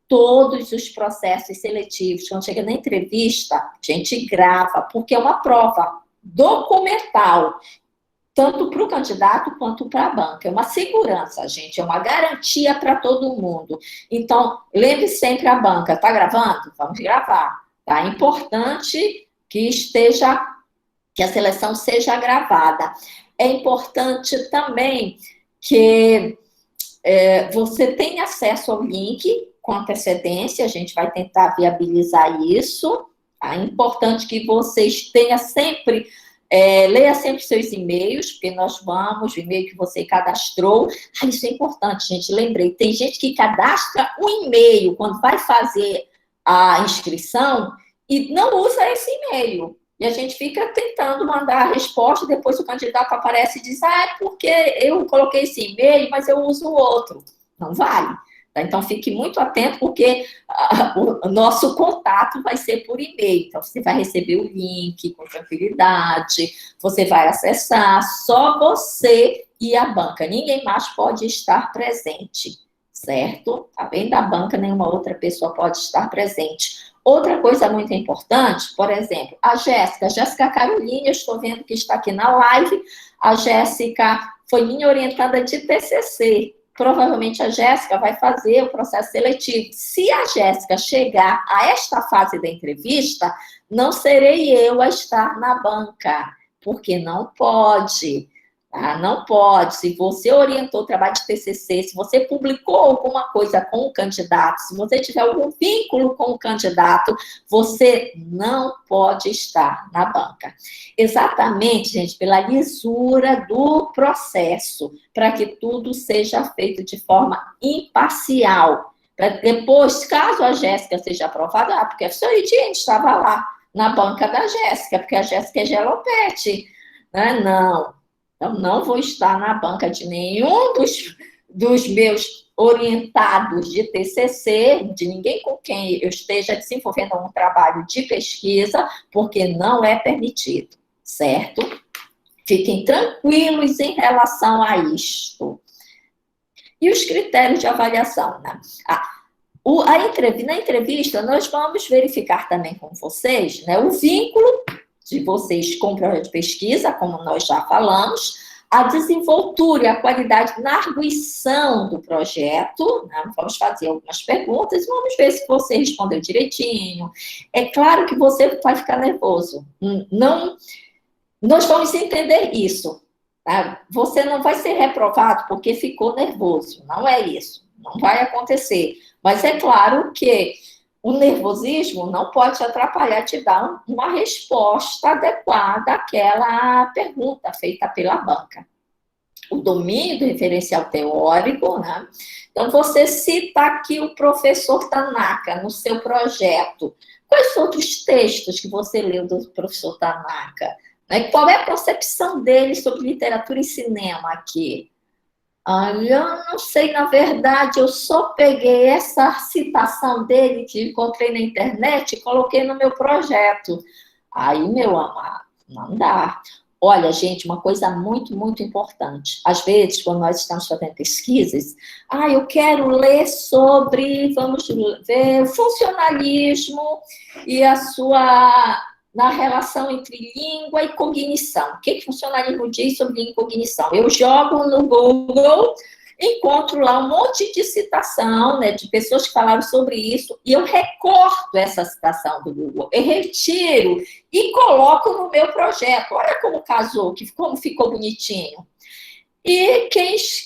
A: Todos os processos seletivos, quando chega na entrevista, a gente grava, porque é uma prova documental, tanto para o candidato quanto para a banca. É uma segurança, gente, é uma garantia para todo mundo. Então, lembre sempre a banca, está gravando? Vamos gravar. Tá? É importante que a seleção seja gravada. É importante também que você tenha acesso ao link com antecedência, a gente vai tentar viabilizar isso. Tá? É importante que vocês tenham sempre, leia sempre seus e-mails, porque nós vamos, o e-mail que você cadastrou. Isso é importante, gente, lembrei, tem gente que cadastra um e-mail quando vai fazer a inscrição e não usa esse e-mail. E a gente fica tentando mandar a resposta, depois o candidato aparece e diz, é porque eu coloquei esse e-mail, mas eu uso o outro. Não vale. Tá? Então, fique muito atento, porque o nosso contato vai ser por e-mail. Então, você vai receber o link com tranquilidade, você vai acessar, só você e a banca. Ninguém mais pode estar presente, certo? Além da banca, nenhuma outra pessoa pode estar presente. Outra coisa muito importante, por exemplo, a Jéssica Caroline, eu estou vendo que está aqui na live, a Jéssica foi minha orientada de TCC, provavelmente a Jéssica vai fazer o processo seletivo. Se a Jéssica chegar a esta fase da entrevista, não serei eu a estar na banca, porque não pode. Tá? Não pode. Se você orientou o trabalho de TCC, se você publicou alguma coisa com o candidato, se você tiver algum vínculo com o candidato, você não pode estar na banca. Exatamente, gente, pela lisura do processo, para que tudo seja feito de forma imparcial. Para depois, caso a Jéssica seja aprovada, porque a senhora Ediene estava lá na banca da Jéssica, porque a Jéssica é gelopete, né? Não. Então, não vou estar na banca de nenhum dos meus orientados de TCC, de ninguém com quem eu esteja desenvolvendo um trabalho de pesquisa, porque não é permitido, certo? Fiquem tranquilos em relação a isto. E os critérios de avaliação, né? Na entrevista, nós vamos verificar também com vocês, né, o vínculo de vocês com o projeto de pesquisa, como nós já falamos, a desenvoltura e a qualidade na arguição do projeto, né? Vamos fazer algumas perguntas, vamos ver se você respondeu direitinho. É claro que você vai ficar nervoso. Não, nós vamos entender isso. Tá? Você não vai ser reprovado porque ficou nervoso. Não é isso. Não vai acontecer. Mas é claro que o nervosismo não pode atrapalhar te dar uma resposta adequada àquela pergunta feita pela banca. O domínio do referencial teórico, né? Então, você cita aqui o professor Tanaka no seu projeto. Quais outros textos que você leu do professor Tanaka? Qual é a concepção dele sobre literatura e cinema aqui? Eu não sei, na verdade, eu só peguei essa citação dele que encontrei na internet e coloquei no meu projeto. Aí, meu amado, não dá. Olha, gente, uma coisa muito, muito importante. Às vezes, quando nós estamos fazendo pesquisas, eu quero ler sobre, vamos ver, funcionalismo e na relação entre língua e cognição. O que funcionalismo diz sobre língua e cognição? Eu jogo no Google, encontro lá um monte de citação, né, de pessoas que falaram sobre isso, e eu recorto essa citação do Google, eu retiro e coloco no meu projeto. Olha como casou, como ficou bonitinho. E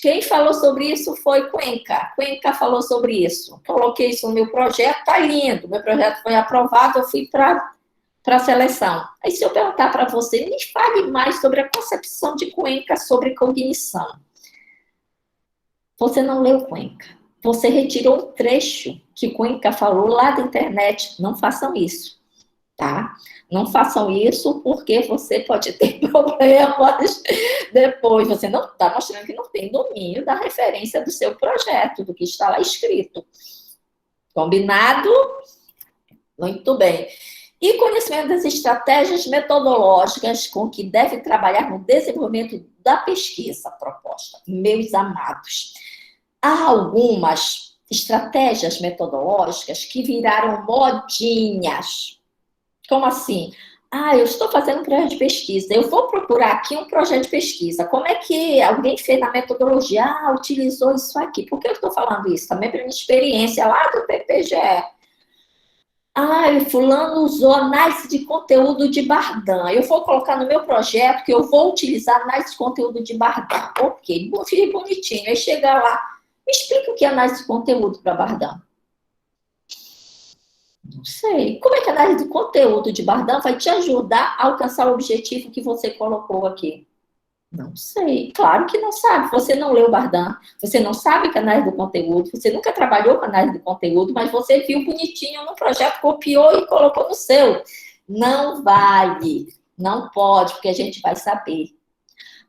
A: quem falou sobre isso foi Cuenca. Cuenca falou sobre isso. Coloquei isso no meu projeto, tá lindo. Meu projeto foi aprovado, eu fui para a seleção. Aí, se eu perguntar para você, me fale mais sobre a concepção de Cuenca sobre cognição. Você não leu Cuenca. Você retirou um trecho que Cuenca falou lá da internet. Não façam isso, tá? Não façam isso porque você pode ter problemas depois. Você não está mostrando que não tem domínio da referência do seu projeto, do que está lá escrito. Combinado? Muito bem. E conhecimento das estratégias metodológicas com que deve trabalhar no desenvolvimento da pesquisa proposta. Meus amados, há algumas estratégias metodológicas que viraram modinhas. Como assim? Eu estou fazendo um projeto de pesquisa, eu vou procurar aqui um projeto de pesquisa. Como é que alguém fez na metodologia? Utilizou isso aqui. Por que eu estou falando isso? Também para minha experiência lá do PPGE. Fulano usou análise de conteúdo de Bardan. Eu vou colocar no meu projeto que eu vou utilizar análise de conteúdo de Bardan. Ok, fiquei bonitinho. Aí chega lá, me explica o que é análise de conteúdo para Bardan. Não sei. Como é que a análise de conteúdo de Bardan vai te ajudar a alcançar o objetivo que você colocou aqui? Não sei. Claro que não sabe. Você não leu Bardan, você não sabe que é análise do conteúdo, você nunca trabalhou com análise do conteúdo, mas você viu bonitinho no projeto, copiou e colocou no seu. Não vale. Não pode, porque a gente vai saber.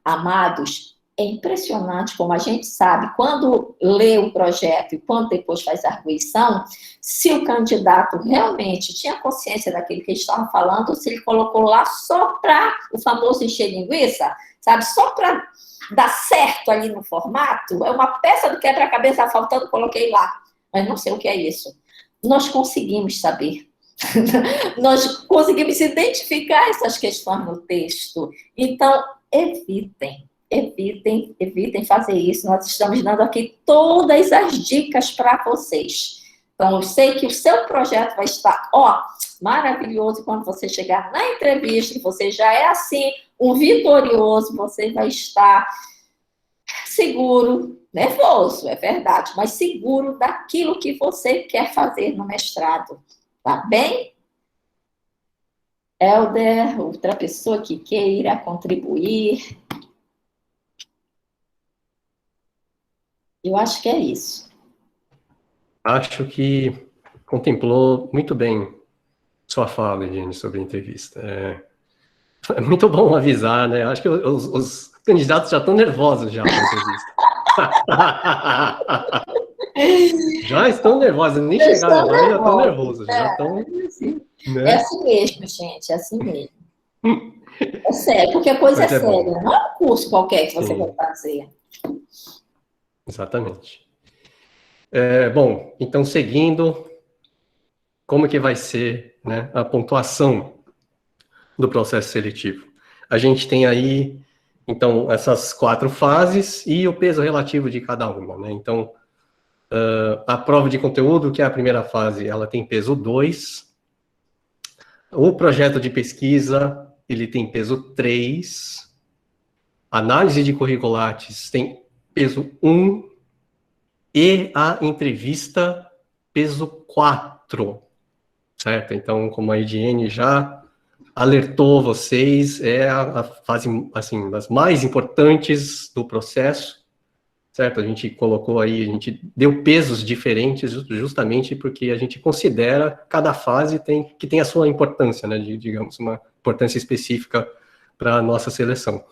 A: Amados, é impressionante como a gente sabe, quando lê o projeto e quando depois faz a arguição, se o candidato realmente tinha consciência daquilo que ele estava falando, ou se ele colocou lá só para o famoso encher linguiça, sabe? Só para dar certo ali no formato, é uma peça do quebra-cabeça faltando, coloquei lá. Mas não sei o que é isso. Nós conseguimos saber. Nós conseguimos identificar essas questões no texto. Então, evitem fazer isso. Nós estamos dando aqui todas as dicas para vocês. Então, eu sei que o seu projeto vai estar, maravilhoso quando você chegar na entrevista, você já é assim, um vitorioso, você vai estar seguro, nervoso, é verdade, mas seguro daquilo que você quer fazer no mestrado, tá bem? Helder, outra pessoa que queira contribuir. Eu acho que é isso.
B: Acho que contemplou muito bem sua fala, Jenny, sobre a entrevista. É muito bom avisar, né? Acho que os candidatos já estão nervosos já para a entrevista. Já estão nervosos, nem chegaram agora, já estão nervosos. Já estão, né?
A: É assim mesmo, gente, é assim mesmo. É sério, porque a coisa é séria, não é um curso qualquer que você vai fazer.
B: Exatamente. Bom, então, seguindo, como que vai ser, né, a pontuação do processo seletivo? A gente tem aí, então, essas 4 fases e o peso relativo de cada uma, né? Então, a prova de conteúdo, que é a primeira fase, ela tem peso 2. O projeto de pesquisa, ele tem peso 3. Análise de curriculares tem peso 1. E a entrevista, peso 4. Certo? Então, como a Ediene já alertou vocês, é a fase, assim, das mais importantes do processo, certo? A gente colocou aí, a gente deu pesos diferentes justamente porque a gente considera cada fase que tem a sua importância, né? Digamos, uma importância específica para a nossa seleção.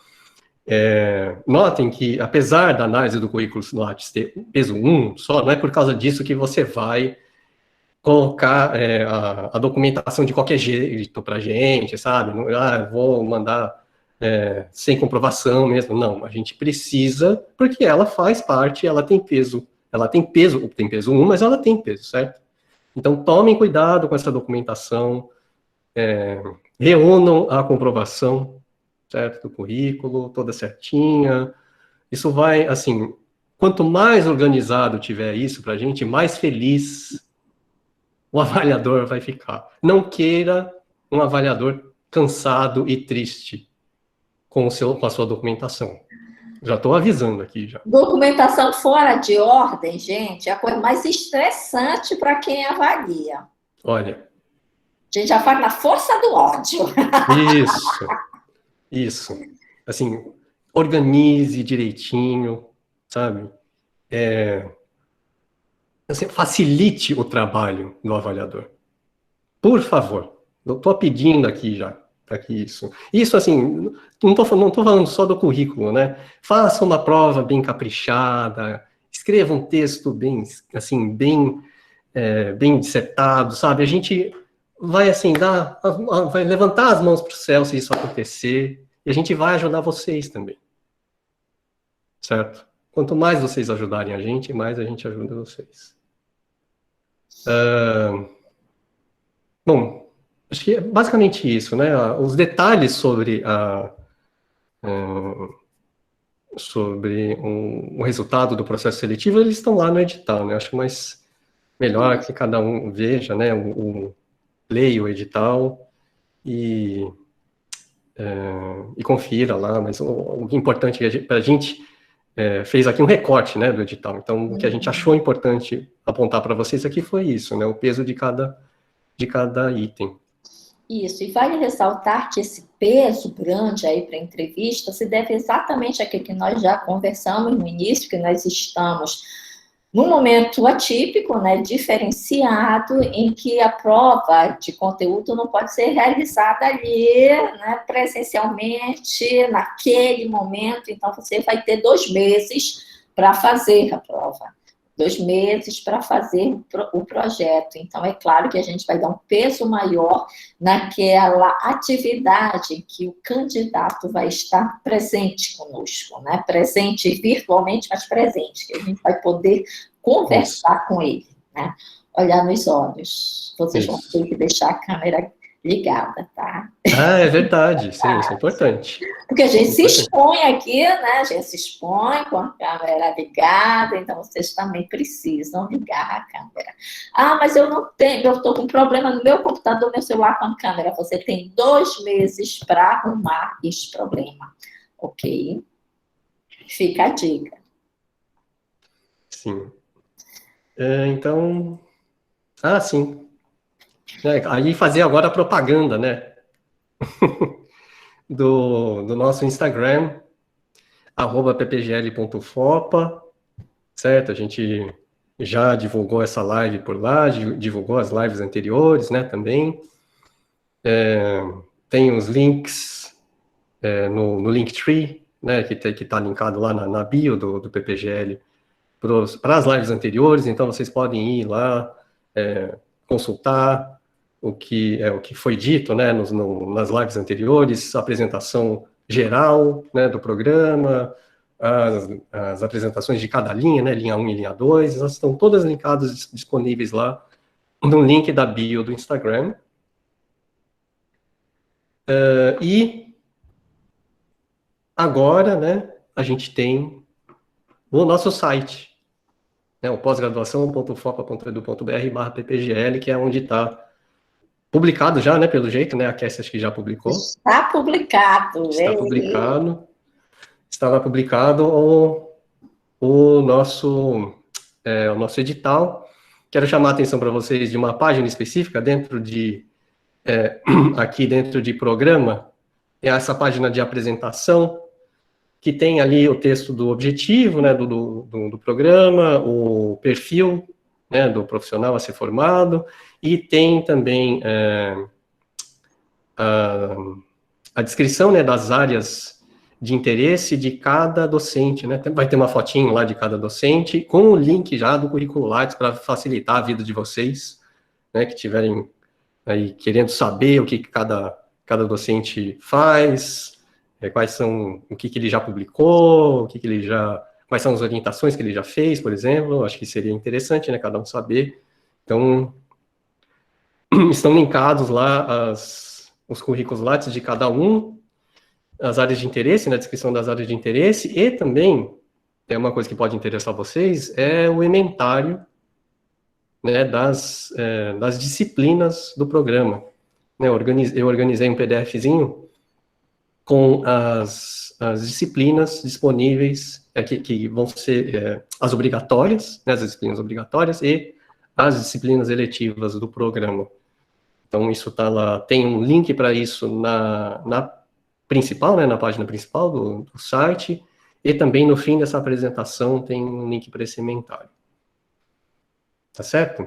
B: Notem que, apesar da análise do currículo Lattes ter peso 1 só, não é por causa disso que você vai colocar a documentação de qualquer jeito para a gente, sabe? Vou mandar sem comprovação mesmo. Não, a gente precisa, porque ela faz parte, ela tem peso 1, mas ela tem peso, certo? Então, tomem cuidado com essa documentação, reúnam a comprovação, certo, do currículo, toda certinha. Isso vai, assim, quanto mais organizado tiver isso para a gente, mais feliz o avaliador vai ficar. Não queira um avaliador cansado e triste com a sua documentação. Já estou avisando aqui, já.
A: Documentação fora de ordem, gente, é a coisa mais estressante para quem avalia.
B: Olha.
A: A gente já faz na força do ódio.
B: Isso. Assim, organize direitinho, sabe? Assim, facilite o trabalho do avaliador. Por favor. Eu estou pedindo aqui já, para que isso, assim, não estou falando só do currículo, né? Faça uma prova bem caprichada, escreva um texto bem, assim, bem dissertado, sabe? A gente vai, assim, vai levantar as mãos para o céu se isso acontecer, e a gente vai ajudar vocês também. Certo? Quanto mais vocês ajudarem a gente, mais a gente ajuda vocês. Bom, acho que é basicamente isso, né? Os detalhes sobre o resultado do processo seletivo, eles estão lá no edital, né? Acho melhor que cada um veja, né? Leia o edital e confira lá, mas o importante é para a gente fez aqui um recorte, né, do edital. Então, o que a gente achou importante apontar para vocês aqui foi isso, né, o peso de cada item.
A: Isso, e vale ressaltar que esse peso grande aí para a entrevista se deve exatamente àquilo que nós já conversamos no início, que nós estamos num momento atípico, né, diferenciado, em que a prova de conteúdo não pode ser realizada ali, né, presencialmente, naquele momento. Então, você vai ter 2 meses para fazer a prova, 2 meses para fazer o projeto. Então, é claro que a gente vai dar um peso maior naquela atividade em que o candidato vai estar presente conosco, né? Presente virtualmente, mas presente, que a gente vai poder conversar com ele, né? Olhar nos olhos. Vocês vão ter que deixar a câmera ligada, tá?
B: É verdade, sim, isso é importante.
A: Porque a gente se expõe aqui, né? A gente se expõe com a câmera ligada, então vocês também precisam ligar a câmera. Mas eu não tenho, eu estou com problema no meu computador, meu celular com a câmera. Você tem 2 meses para arrumar esse problema, ok? Fica a dica.
B: Sim. Então, sim. Aí fazer agora a propaganda, né? do nosso Instagram, @ppgl.fopa, certo? A gente já divulgou essa live por lá, divulgou as lives anteriores, né, também. Tem os links no Linktree, né, que está linkado lá na bio do PPGL para as lives anteriores, então vocês podem ir lá, consultar o que foi dito, né, nas lives anteriores, a apresentação geral, né, do programa, as apresentações de cada linha, né, linha 1 e linha 2, elas estão todas linkadas, disponíveis lá no link da bio do Instagram. E agora, né, a gente tem o nosso site, né, o pós-graduação.fopa.edu.br/ppgl, que é onde está publicado já, né, pelo jeito, né, a Cassie acho que já publicou.
A: Está publicado.
B: Está publicado. Está lá publicado o nosso edital. Quero chamar a atenção para vocês de uma página específica dentro de, aqui dentro de programa, é essa página de apresentação, que tem ali o texto do objetivo, né, do programa, o perfil, né, do profissional a ser formado, e tem também a descrição, né, das áreas de interesse de cada docente, né, vai ter uma fotinho lá de cada docente, com o link já do currículo Lattes para facilitar a vida de vocês, né, que tiverem aí querendo saber o que cada docente faz, o que ele já publicou, quais são as orientações que ele já fez, por exemplo. Acho que seria interessante, né, cada um saber. Então, estão linkados lá os currículos Lattes de cada um, as áreas de interesse, na descrição das áreas de interesse, e também, uma coisa que pode interessar vocês, é o ementário, né, das disciplinas do programa. Eu organizei um PDFzinho com as disciplinas disponíveis, que vão ser as obrigatórias, né, as disciplinas obrigatórias, e as disciplinas eletivas do programa. Então, isso está lá, tem um link para isso na principal, né, na página principal do site, e também no fim dessa apresentação tem um link para esse inventário. Tá certo?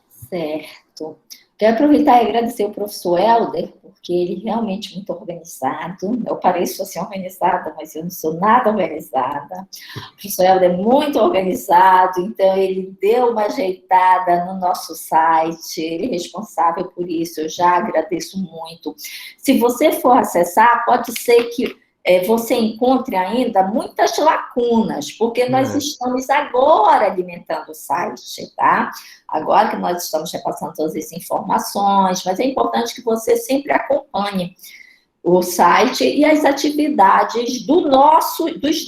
A: Certo. Quero aproveitar e agradecer o professor Helder, porque ele realmente é muito organizado. Eu pareço assim organizada, mas eu não sou nada organizada. O professor Helder é muito organizado, então ele deu uma ajeitada no nosso site, ele é responsável por isso, eu já agradeço muito. Se você for acessar, pode ser que você encontre ainda muitas lacunas, porque nós estamos agora alimentando o site, tá? Agora que nós estamos repassando todas essas informações, mas é importante que você sempre acompanhe o site e as atividades dos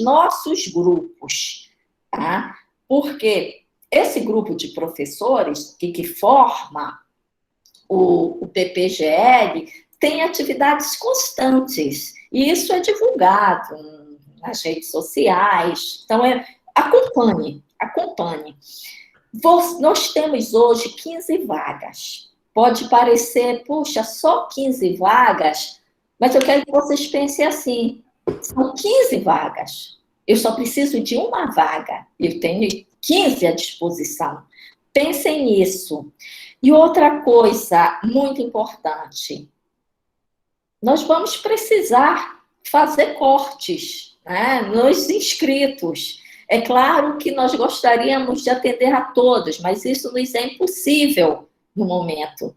A: nossos grupos, tá? Porque esse grupo de professores que forma o PPGL tem atividades constantes, e isso é divulgado nas redes sociais. Então, acompanhe. Nós temos hoje 15 vagas. Pode parecer, puxa, só 15 vagas, mas eu quero que vocês pensem assim, são 15 vagas. Eu só preciso de uma vaga. Eu tenho 15 à disposição. Pensem nisso. E outra coisa muito importante, nós vamos precisar fazer cortes, né, nos inscritos. É claro que nós gostaríamos de atender a todos, mas isso nos é impossível no momento.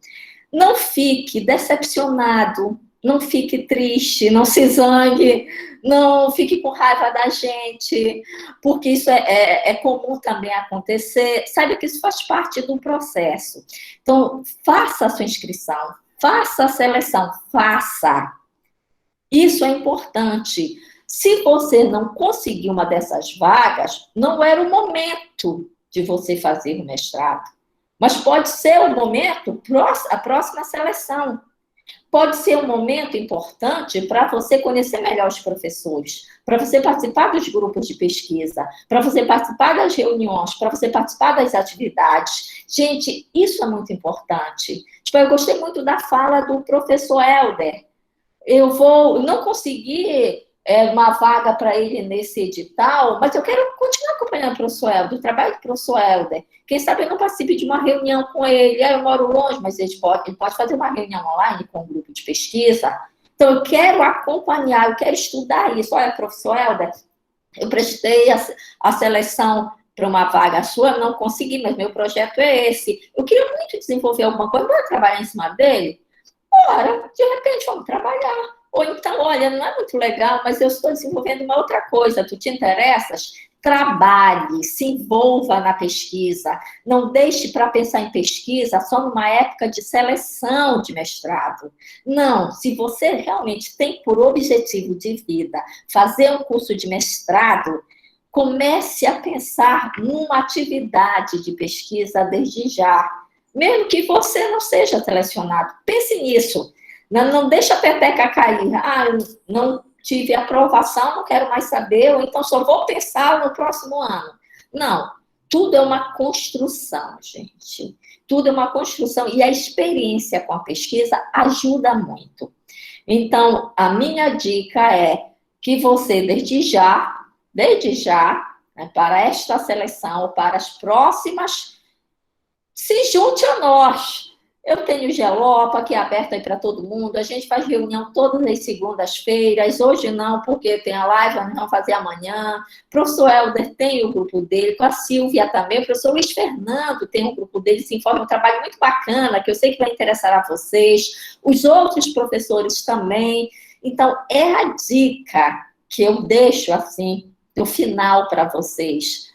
A: Não fique decepcionado, não fique triste, não se zangue, não fique com raiva da gente, porque isso é comum também acontecer. Sabe que isso faz parte do processo. Então, faça a sua inscrição, faça a seleção, faça. Isso é importante. Se você não conseguir uma dessas vagas, não era o momento de você fazer o mestrado. Mas pode ser o momento, a próxima seleção. Pode ser um momento importante para você conhecer melhor os professores, para você participar dos grupos de pesquisa, para você participar das reuniões, para você participar das atividades. Gente, isso é muito importante. Tipo, eu gostei muito da fala do professor Helder. Eu não consegui uma vaga para ele nesse edital, mas eu quero continuar acompanhando o professor Helder, o trabalho do professor Helder. Quem sabe eu não participe de uma reunião com ele. Eu moro longe, mas ele pode fazer uma reunião online com um grupo de pesquisa. Então, eu quero acompanhar, eu quero estudar isso. Olha, professor Helder, eu prestei a seleção para uma vaga sua, eu não consegui, mas meu projeto é esse. Eu queria muito desenvolver alguma coisa, eu vou trabalhar em cima dele. Ora, de repente, vamos trabalhar. Ou então, olha, não é muito legal, mas eu estou desenvolvendo uma outra coisa, tu te interessas? Trabalhe, se envolva na pesquisa. Não deixe para pensar em pesquisa só numa época de seleção de mestrado. Não, se você realmente tem por objetivo de vida fazer um curso de mestrado, comece a pensar numa atividade de pesquisa desde já. Mesmo que você não seja selecionado, pense nisso. Não deixa a peteca cair. Ah, eu não tive aprovação, não quero mais saber, ou então só vou pensar no próximo ano. Não, tudo é uma construção, gente. Tudo é uma construção, e a experiência com a pesquisa ajuda muito. Então, a minha dica é que você, desde já, né, para esta seleção, ou para as próximas, se junte a nós. Eu tenho o Gelopa, que é aberto aí para todo mundo. A gente faz reunião todas as segundas-feiras. Hoje não, porque tem a live, nós vamos fazer amanhã. O professor Helder tem o grupo dele, com a Silvia também. O professor Luiz Fernando tem um grupo dele, se informa, um trabalho muito bacana, que eu sei que vai interessar a vocês. Os outros professores também. Então, é a dica que eu deixo, assim, no final para vocês.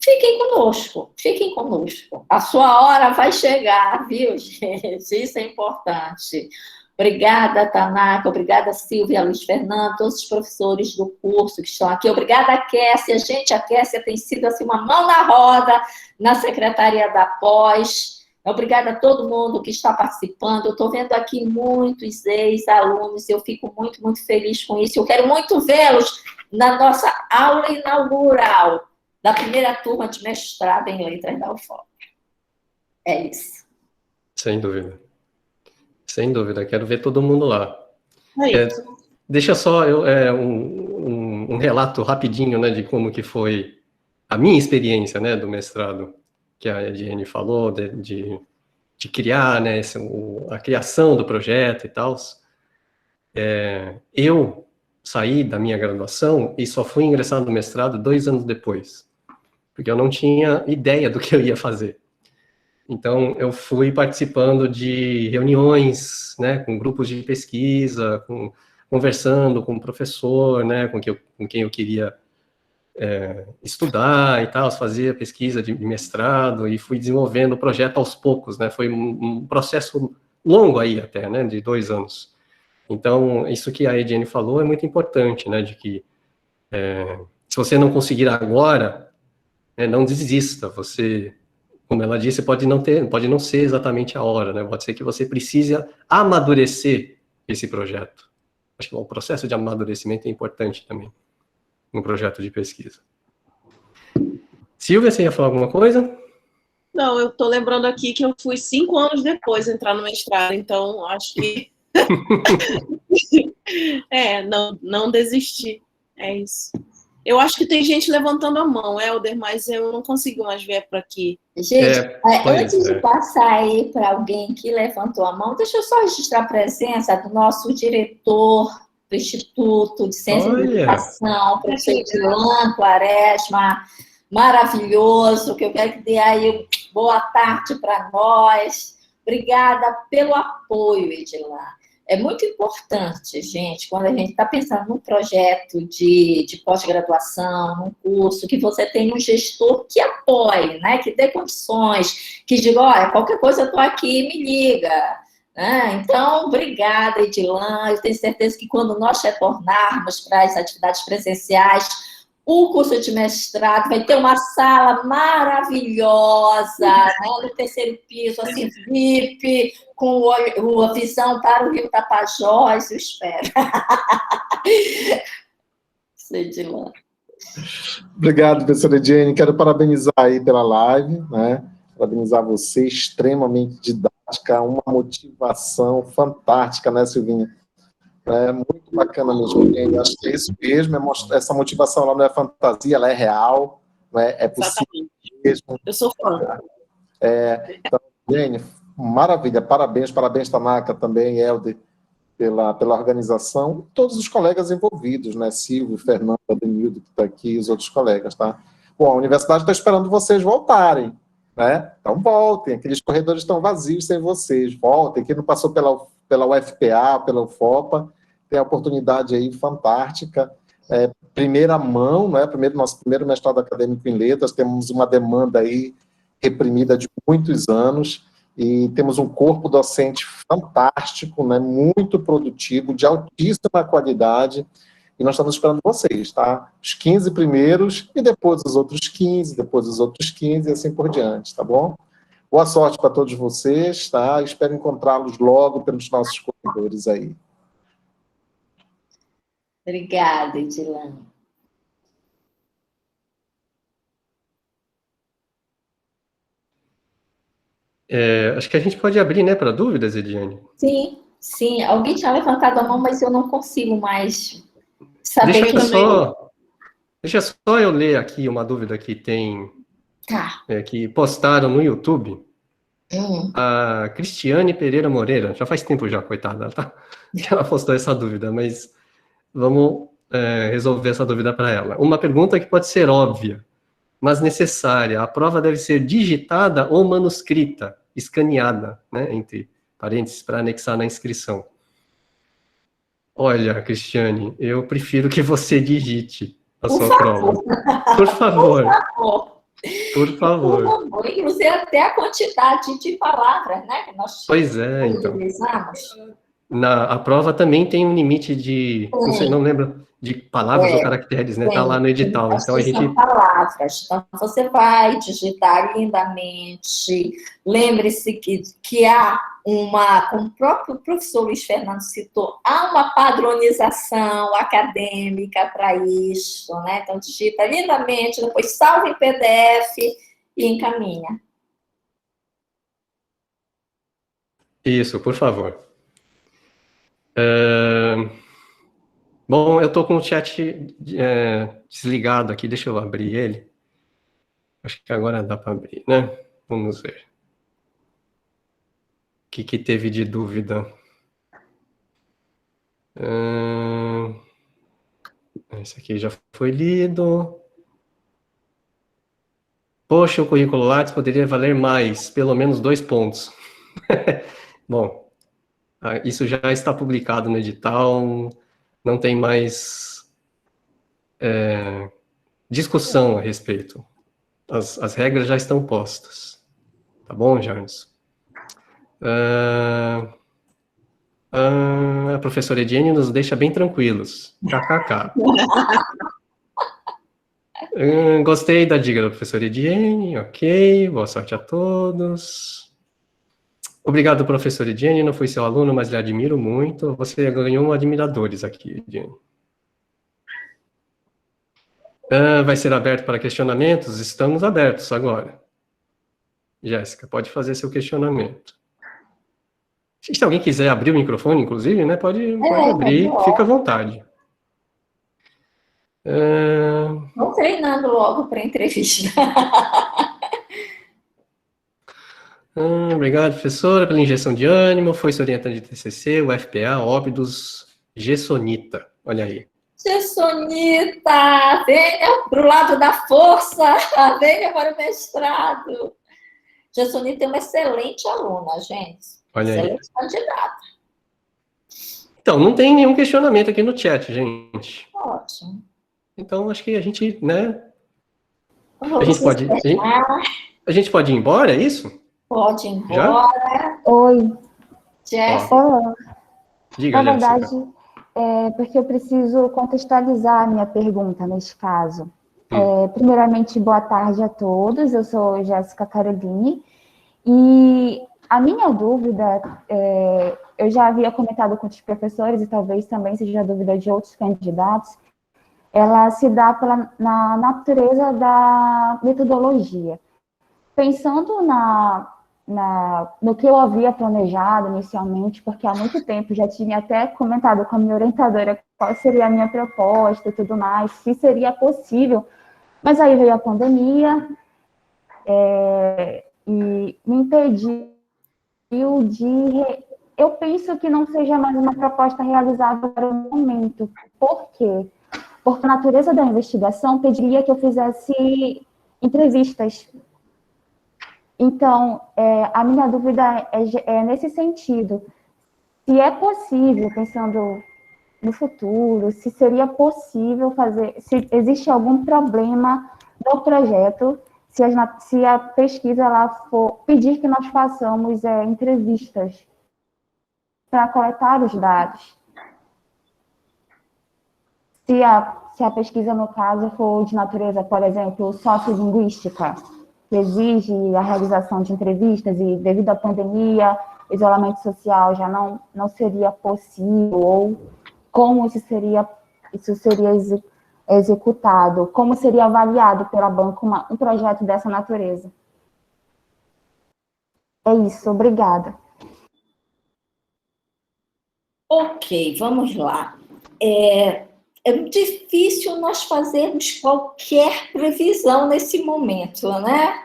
A: Fiquem conosco, fiquem conosco. A sua hora vai chegar, viu, gente? Isso é importante. Obrigada, Tanaka, obrigada, Silvia, Luiz Fernando, todos os professores do curso que estão aqui. Obrigada, Kessia. Gente, a Kessia tem sido assim, uma mão na roda na Secretaria da Pós. Obrigada a todo mundo que está participando. Eu estou vendo aqui muitos ex-alunos, eu fico muito, muito feliz com isso. Eu quero muito vê-los na nossa aula inaugural da primeira turma de mestrado em letras da UFOP. É isso.
B: Sem dúvida. Sem dúvida. Quero ver todo mundo lá.
D: É
B: deixa só um relato rapidinho, né, de como que foi a minha experiência, né, do mestrado, que a Ediene falou, de criar, né, a criação do projeto e tal. Eu saí da minha graduação e só fui ingressar no mestrado 2 anos depois, porque eu não tinha ideia do que eu ia fazer. Então, eu fui participando de reuniões, né, com grupos de pesquisa, conversando com o professor, né, com quem eu queria estudar e tal, fazer pesquisa de mestrado, e fui desenvolvendo o projeto aos poucos, né, foi um processo longo aí até, né, de 2 anos. Então, isso que a Ediene falou é muito importante, né, de que se você não conseguir agora, não desista, você, como ela disse, pode não ser exatamente a hora, né? Pode ser que você precise amadurecer esse projeto. Acho que o processo de amadurecimento é importante também no projeto de pesquisa. Silvia, você ia falar alguma coisa?
D: Não, eu estou lembrando aqui que eu fui 5 anos depois entrar no mestrado, então acho que não desisti, é isso. Eu acho que tem gente levantando a mão, Helder, mas eu não consigo mais ver por aqui.
A: Gente, antes de passar aí para alguém que levantou a mão, deixa eu só registrar a presença do nosso diretor do Instituto de Ciência e Educação, professor Edilan Quaresma, maravilhoso, que eu quero que dê aí boa tarde para nós. Obrigada pelo apoio, Edilan. É muito importante, gente, quando a gente está pensando num projeto de pós-graduação, num curso, que você tenha um gestor que apoie, né, que dê condições, que diga, olha, qualquer coisa eu estou aqui, me liga. Então, obrigada, Edilan. Eu tenho certeza que quando nós retornarmos para as atividades presenciais, o curso de mestrado vai ter uma sala maravilhosa, né, no 3º piso, assim, VIP, com a visão para o Rio Tapajós, eu espero. Edilan.
G: Obrigado, professora Jenny. Quero parabenizar aí pela live, né? Parabenizar você, extremamente didática, uma motivação fantástica, né, Silvinha? Muito bacana mesmo. Eu acho que é isso mesmo, essa motivação ela não é fantasia, ela é real, né? É possível mesmo.
D: Eu sou fã.
G: Então, Jenny, maravilha, parabéns, Tanaka também, Helder, pela organização, todos os colegas envolvidos, né, Silvio, Fernando, Adenildo, que está aqui, e os outros colegas, tá? Bom, a universidade está esperando vocês voltarem, né? Então voltem, aqueles corredores estão vazios sem vocês, voltem, quem não passou pela UFPA, pela UFOPA, tem a oportunidade aí fantástica, primeira mão, né, nosso primeiro mestrado acadêmico em letras, temos uma demanda aí reprimida de muitos anos, e temos um corpo docente fantástico, né, muito produtivo, de altíssima qualidade, e nós estamos esperando vocês, tá? Os 15 primeiros, e depois os outros 15, depois os outros 15, e assim por diante, tá bom? Boa sorte para todos vocês, tá? Espero encontrá-los logo pelos nossos corredores aí.
A: Obrigada, Edilane.
B: Acho que a gente pode abrir, né, para dúvidas, Ediane?
A: Sim, sim. Alguém tinha levantado a mão, mas eu não consigo mais saber
B: Deixa só eu ler aqui uma dúvida que tem,
A: Tá.
B: que postaram no YouTube. A Cristiane Pereira Moreira, já faz tempo já, coitada, tá? Que ela postou essa dúvida, mas vamos resolver essa dúvida para ela. Uma pergunta que pode ser óbvia, mas necessária. A prova deve ser digitada ou manuscrita, escaneada, né, entre parênteses, para anexar na inscrição. Olha, Cristiane, eu prefiro que você digite a sua prova. Por favor. Por favor.
A: Inclusive até a quantidade de palavras, né, que nós utilizamos.
B: A prova também tem um limite de, não lembro, de palavras ou caracteres, né? Está lá no edital. Então a gente...
A: São palavras. Então você vai digitar lindamente. Lembre-se que há como o próprio professor Luiz Fernando citou, há uma padronização acadêmica para isso, né? Então digita lindamente, depois salva em PDF e encaminha.
B: Isso, por favor. Bom, eu estou com o chat desligado aqui, deixa eu abrir ele. Acho que agora dá para abrir, né? Vamos ver. O que teve de dúvida? Esse aqui já foi lido. Poxa, o currículo Lattes poderia valer mais, pelo menos 2 pontos. Bom, isso já está publicado no edital, não tem mais discussão a respeito. As regras já estão postas. Tá bom, Jarnes? A professora Ediane nos deixa bem tranquilos. KKK. Gostei da dica da professora Ediane, ok, boa sorte a todos. Obrigado, professora Ediane, não fui seu aluno, mas lhe admiro muito. Você ganhou admiradores aqui, Ediane. Vai ser aberto para questionamentos? Estamos abertos agora. Jéssica, pode fazer seu questionamento. Se alguém quiser abrir o microfone, inclusive, né, pode abrir, fica à vontade.
A: Vou treinando logo para a entrevista.
B: Obrigado, professora, pela injeção de ânimo. Foi sua orientante de TCC, UFPA, Óbidos, Gessonita. Olha aí.
A: Gessonita, venha para o lado da força, venha para o mestrado. Gessonita é uma excelente aluna, gente.
B: Olha aí.
A: Excelente candidata.
B: Então, não tem nenhum questionamento aqui no chat, gente.
A: Ótimo.
B: Então, acho que a gente, né?
A: A
B: gente pode ir embora, é isso?
A: Pode ir embora.
B: Já?
H: Oi.
A: Jéssica.
H: Olá.
B: Diga,
H: Na
B: Jéssica.
H: verdade, porque eu preciso contextualizar a minha pergunta neste caso. Primeiramente, boa tarde a todos. Eu sou Jéssica Caroline. E a minha dúvida, eu já havia comentado com os professores, e talvez também seja a dúvida de outros candidatos, ela se dá na natureza da metodologia. Pensando no que eu havia planejado inicialmente, porque há muito tempo já tinha até comentado com a minha orientadora qual seria a minha proposta e tudo mais, se seria possível, mas aí veio a pandemia e me impediu eu penso que não seja mais uma proposta realizável para o momento. Por quê? Porque a natureza da investigação pediria que eu fizesse entrevistas. Então, a minha dúvida é nesse sentido. se é possível, pensando no futuro, se seria possível fazer, se existe algum problema no projeto, se a pesquisa ela for pedir que nós façamos entrevistas para coletar os dados. Se a pesquisa, no caso, for de natureza, por exemplo, sociolinguística, que exige a realização de entrevistas e, devido à pandemia, isolamento social já não seria possível, ou como isso seria executado, como seria avaliado pela banca um projeto dessa natureza. É isso, obrigada.
A: Ok, vamos lá. É difícil nós fazermos qualquer previsão nesse momento, né?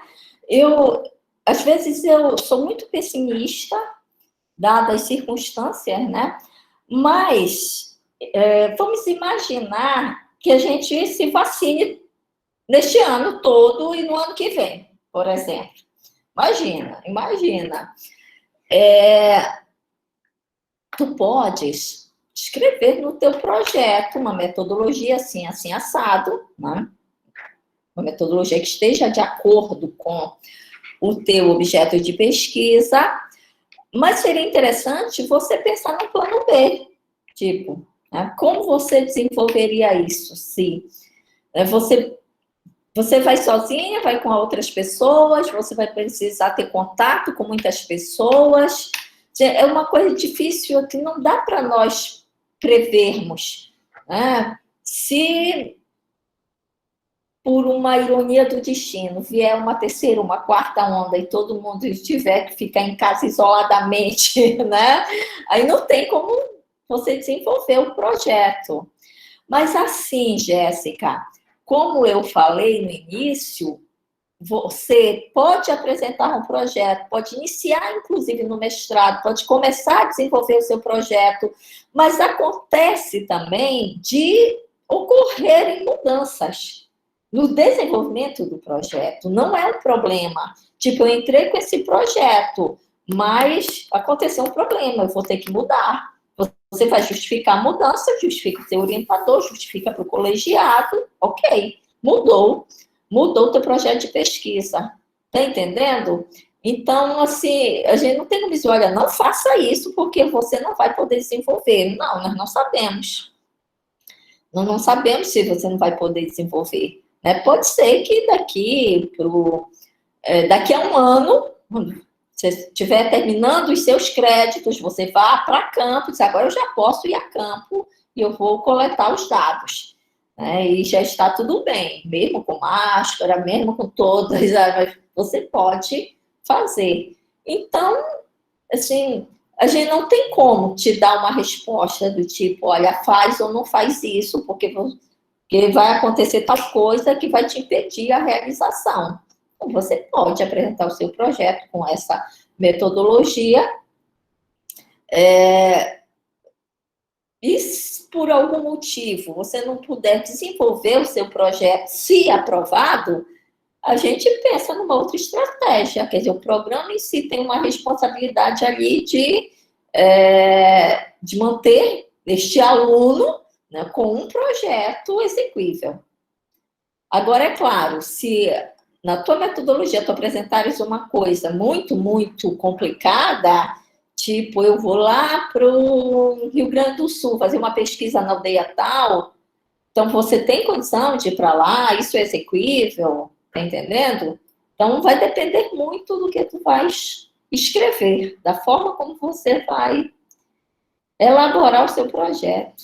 A: Às vezes, eu sou muito pessimista, dadas as circunstâncias, né? Mas vamos imaginar que a gente se vacine neste ano todo e no ano que vem, por exemplo. Imagina. Tu podes escrever no teu projeto uma metodologia assim, assado, né? Uma metodologia que esteja de acordo com o teu objeto de pesquisa, mas seria interessante você pensar no plano B, tipo, né? Como você desenvolveria isso? Se você vai sozinha, vai com outras pessoas, você vai precisar ter contato com muitas pessoas. É uma coisa difícil que não dá para nós prevermos, né? Se, por uma ironia do destino, vier uma terceira, uma quarta onda e todo mundo tiver que ficar em casa isoladamente, né? Aí não tem como você desenvolver o projeto. Mas assim, Jéssica, como eu falei no início, você pode apresentar um projeto, pode iniciar, inclusive, no mestrado, pode começar a desenvolver o seu projeto, mas acontece também de ocorrerem mudanças no desenvolvimento do projeto. Não é um problema. Tipo, eu entrei com esse projeto, mas aconteceu um problema, eu vou ter que mudar. Você vai justificar a mudança, justifica o seu orientador, justifica para o colegiado, ok, mudou o teu projeto de pesquisa, tá entendendo? Então, assim, a gente não tem como dizer, olha, não faça isso porque você não vai poder desenvolver. Não, nós não sabemos. Nós não sabemos se você não vai poder desenvolver. Né? Pode ser que daqui a um ano, quando você estiver terminando os seus créditos, você vá para campo, diz, agora eu já posso ir a campo e eu vou coletar os dados. E já está tudo bem, mesmo com máscara, mesmo com todas, você pode fazer. Então, assim, a gente não tem como te dar uma resposta do tipo, olha, faz ou não faz isso, porque vai acontecer tal coisa que vai te impedir a realização. Então, você pode apresentar o seu projeto com essa metodologia, e se por algum motivo você não puder desenvolver o seu projeto, se aprovado, a gente pensa numa outra estratégia. Quer dizer, o programa em si tem uma responsabilidade ali de manter este aluno, né, com um projeto execuível. Agora, é claro, se na tua metodologia tu apresentares uma coisa muito, muito complicada, tipo, eu vou lá para o Rio Grande do Sul fazer uma pesquisa na aldeia tal, então você tem condição de ir para lá, isso é execuível, tá entendendo? Então vai depender muito do que tu vais escrever, da forma como você vai elaborar o seu projeto.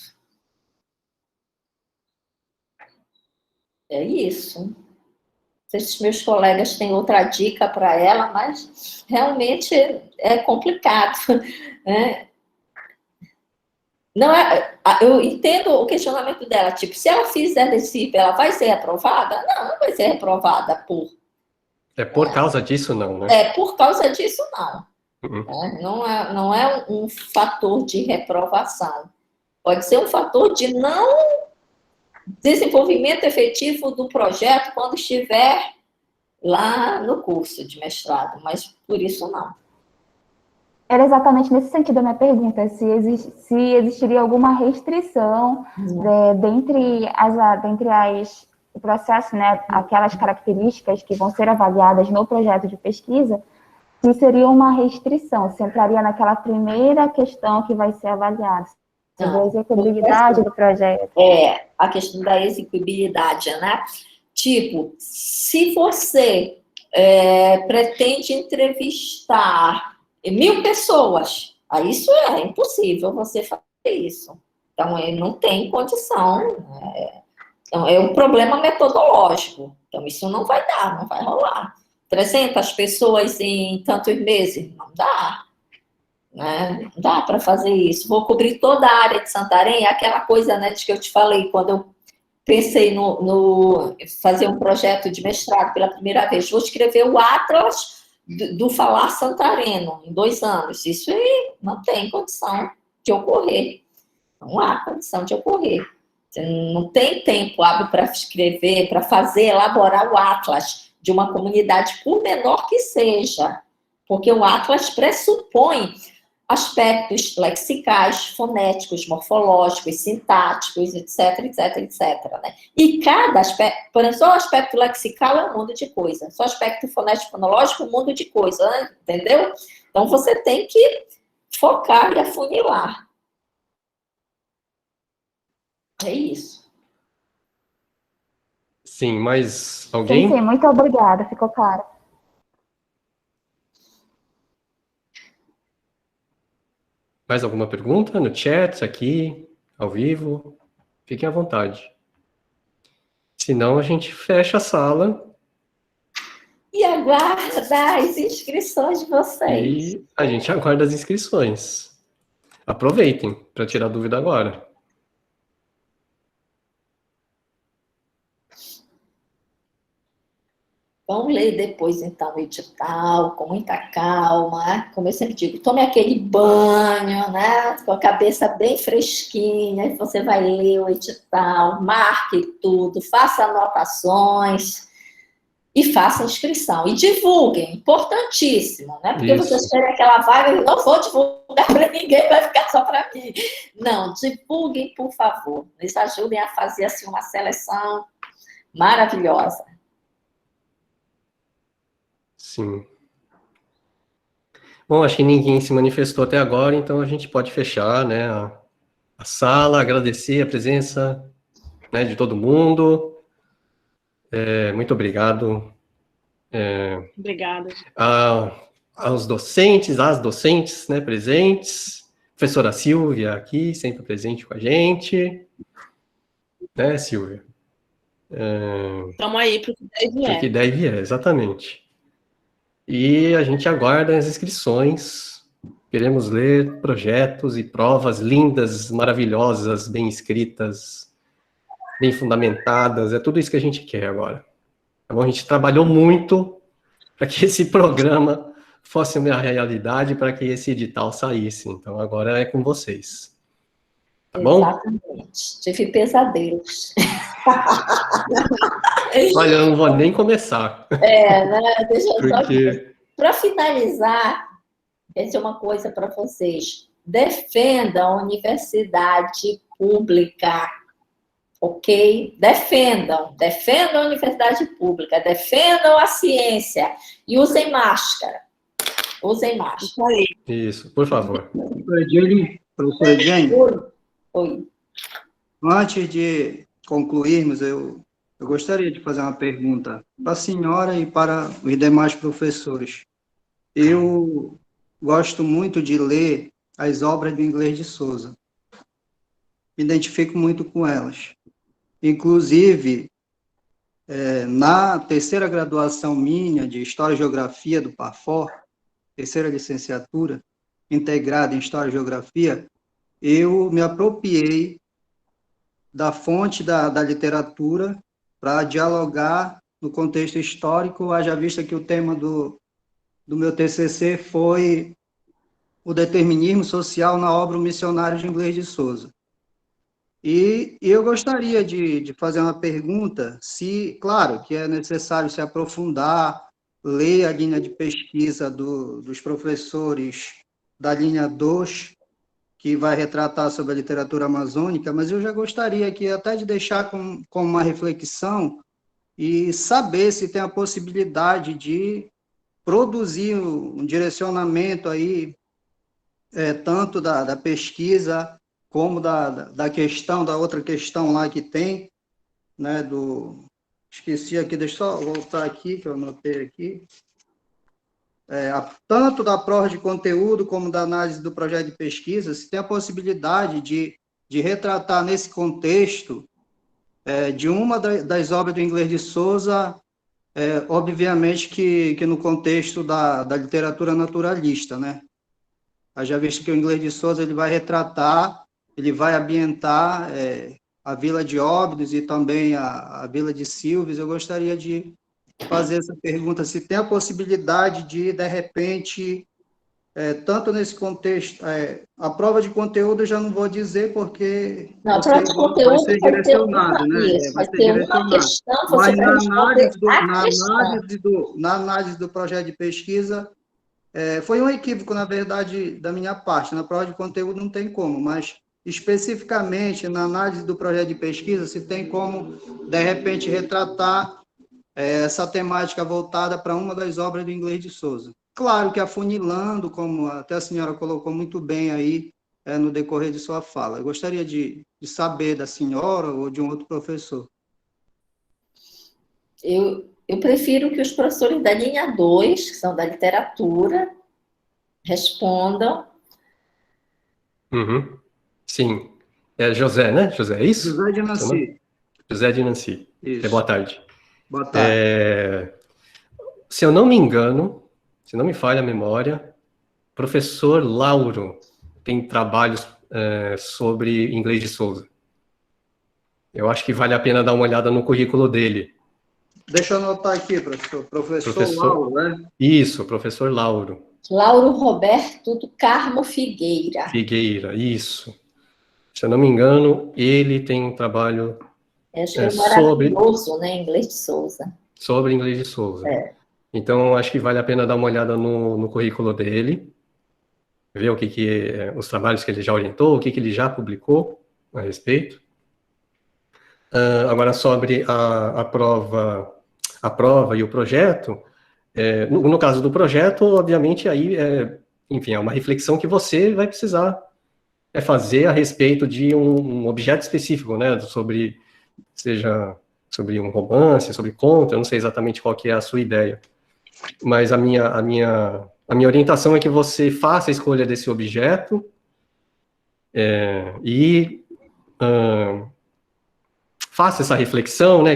A: É isso. Não sei se os meus colegas têm outra dica para ela, mas realmente é complicado, né? Não eu entendo o questionamento dela, tipo, se ela fizer desse, ela vai ser aprovada? Não vai ser reprovada por...
B: por causa disso, não, né?
A: Por causa disso, não. Não é um fator de reprovação. Pode ser um fator de não desenvolvimento efetivo do projeto quando estiver lá no curso de mestrado, mas por isso não.
H: Era exatamente nesse sentido a minha pergunta, se existiria alguma restrição dentre o processo, né, aquelas características que vão ser avaliadas no projeto de pesquisa, se seria uma restrição, se entraria naquela primeira questão que vai ser avaliada, sobre a execuibilidade do projeto.
A: A questão da execuibilidade, né? Tipo, se você pretende entrevistar 1000 pessoas, aí isso é impossível você fazer isso. Então, não tem condição. Então, é um problema metodológico. Então, isso não vai dar, não vai rolar. 300 pessoas em tantos meses, não dá. Né? Não dá para fazer isso. Vou cobrir toda a área de Santarém, aquela coisa, né, de que eu te falei, quando eu pensei no fazer um projeto de mestrado pela primeira vez, vou escrever o Atlas do falar santareno em 2 anos. Isso aí não tem condição de ocorrer. Não há condição de ocorrer. Você não tem tempo hábil para escrever, para fazer, elaborar o Atlas de uma comunidade, por menor que seja. Porque o Atlas pressupõe aspectos lexicais, fonéticos, morfológicos, sintáticos, etc, etc, etc. Né? E cada aspecto, por exemplo, só o aspecto lexical é um mundo de coisa, só o aspecto fonético, fonológico é um mundo de coisa, né? Entendeu? Então, você tem que focar e afunilar. É isso.
B: Sim, mais alguém?
H: Sim, muito obrigada, ficou claro.
B: Mais alguma pergunta no chat, aqui, ao vivo? Fiquem à vontade. Senão, a gente fecha a sala.
A: E aguarda as inscrições de vocês.
B: E a gente aguarda as inscrições. Aproveitem para tirar dúvida agora.
A: Vamos ler depois, então, o edital, com muita calma. Como eu sempre digo, tome aquele banho, né? Com a cabeça bem fresquinha, e você vai ler o edital, marque tudo, faça anotações e faça inscrição. E divulguem, importantíssimo, né? Porque vocês querem aquela vaga, eu não vou divulgar para ninguém, vai ficar só para mim. Não, divulguem, por favor. Nos ajudem a fazer assim, uma seleção maravilhosa.
B: Sim. Bom, acho que ninguém se manifestou até agora, então a gente pode fechar, né, a sala, agradecer a presença, né, de todo mundo. Muito obrigado.
D: Obrigada.
B: Aos docentes, às docentes, né, presentes. Professora Silvia aqui, sempre presente com a gente. Né, Silvia?
D: Estamos aí para o que der e vier.
B: Para o que der e vier, exatamente. E a gente aguarda as inscrições. Queremos ler projetos e provas lindas, maravilhosas, bem escritas, bem fundamentadas. É tudo isso que a gente quer agora. Tá bom? A gente trabalhou muito para que esse programa fosse uma realidade, para que esse edital saísse. Então, agora é com vocês. Tá bom?
A: Exatamente. Tive pesadelos.
B: Olha, eu não vou nem começar.
A: Né? Deixa eu
B: Porque...
A: Para finalizar, quer dizer uma coisa para vocês. Defendam a universidade pública, ok? Defendam a universidade pública, defendam a ciência e usem máscara. Usem máscara.
B: Isso, por favor.
I: Professora Jane,
A: Oi.
I: Antes de concluirmos, eu gostaria de fazer uma pergunta para a senhora e para os demais professores. Eu gosto muito de ler as obras do Inglês de Souza. Me identifico muito com elas. Inclusive, na terceira graduação minha de História e Geografia do PAFOR, terceira licenciatura, integrada em História e Geografia, eu me apropriei da fonte da literatura para dialogar no contexto histórico, haja vista que o tema do meu TCC foi o determinismo social na obra O Missionário de Inglês de Souza. E eu gostaria de fazer uma pergunta, claro, que é necessário se aprofundar, ler a linha de pesquisa dos professores da linha 2, que vai retratar sobre a literatura amazônica, mas eu já gostaria aqui até de deixar com uma reflexão e saber se tem a possibilidade de produzir um direcionamento aí, tanto da pesquisa, como da questão, da outra questão lá que tem, né, esqueci aqui, deixa eu só voltar aqui, que eu anotei aqui, tanto da prova de conteúdo, como da análise do projeto de pesquisa, se tem a possibilidade de retratar nesse contexto de uma das obras do Inglês de Souza, obviamente que no contexto da literatura naturalista, né? Já visto que o Inglês de Souza ele vai retratar, ele vai ambientar a Vila de Óbidos e também a Vila de Silves. Eu gostaria de fazer essa pergunta, se tem a possibilidade de repente, tanto nesse contexto, a prova de conteúdo eu já não vou dizer, porque
A: não, a prova de conteúdo
I: vai ser direcionado, né?
A: Isso, vai ser direcionado. Uma questão, você
I: na análise do projeto de pesquisa, foi um equívoco, na verdade, da minha parte. Na prova de conteúdo não tem como, mas especificamente na análise do projeto de pesquisa, se tem como, de repente, retratar essa temática voltada para uma das obras do Inglês de Souza. Claro que afunilando, como até a senhora colocou muito bem aí no decorrer de sua fala. Eu gostaria de saber da senhora ou de um outro professor.
A: Eu prefiro que os professores da linha 2, que são da literatura, respondam.
B: Uhum. Sim. É José, né? José, é isso?
I: José de Nancy.
B: José de Nancy.
I: Isso.
B: Boa tarde.
I: Boa tarde.
B: Se eu não me engano, se não me falha a memória, professor Lauro tem trabalhos sobre Inglês de Souza. Eu acho que vale a pena dar uma olhada no currículo dele.
I: Deixa eu anotar aqui, professor. Professor Lauro, né?
B: Isso, professor Lauro.
A: Lauro Roberto do Carmo Figueira.
B: Figueira, isso. Se eu não me engano, ele tem um trabalho
A: maravilhoso, né? Inglês de Souza.
B: Sobre Inglês de Souza. Então, acho que vale a pena dar uma olhada no currículo dele, ver os trabalhos que ele já orientou, o que ele já publicou a respeito. Agora, sobre a prova e o projeto, no caso do projeto, obviamente, aí, enfim, é uma reflexão que você vai precisar fazer a respeito de um objeto específico, né, seja sobre um romance, sobre conto, eu não sei exatamente qual que é a sua ideia, mas a minha orientação é que você faça a escolha desse objeto e faça essa reflexão, né,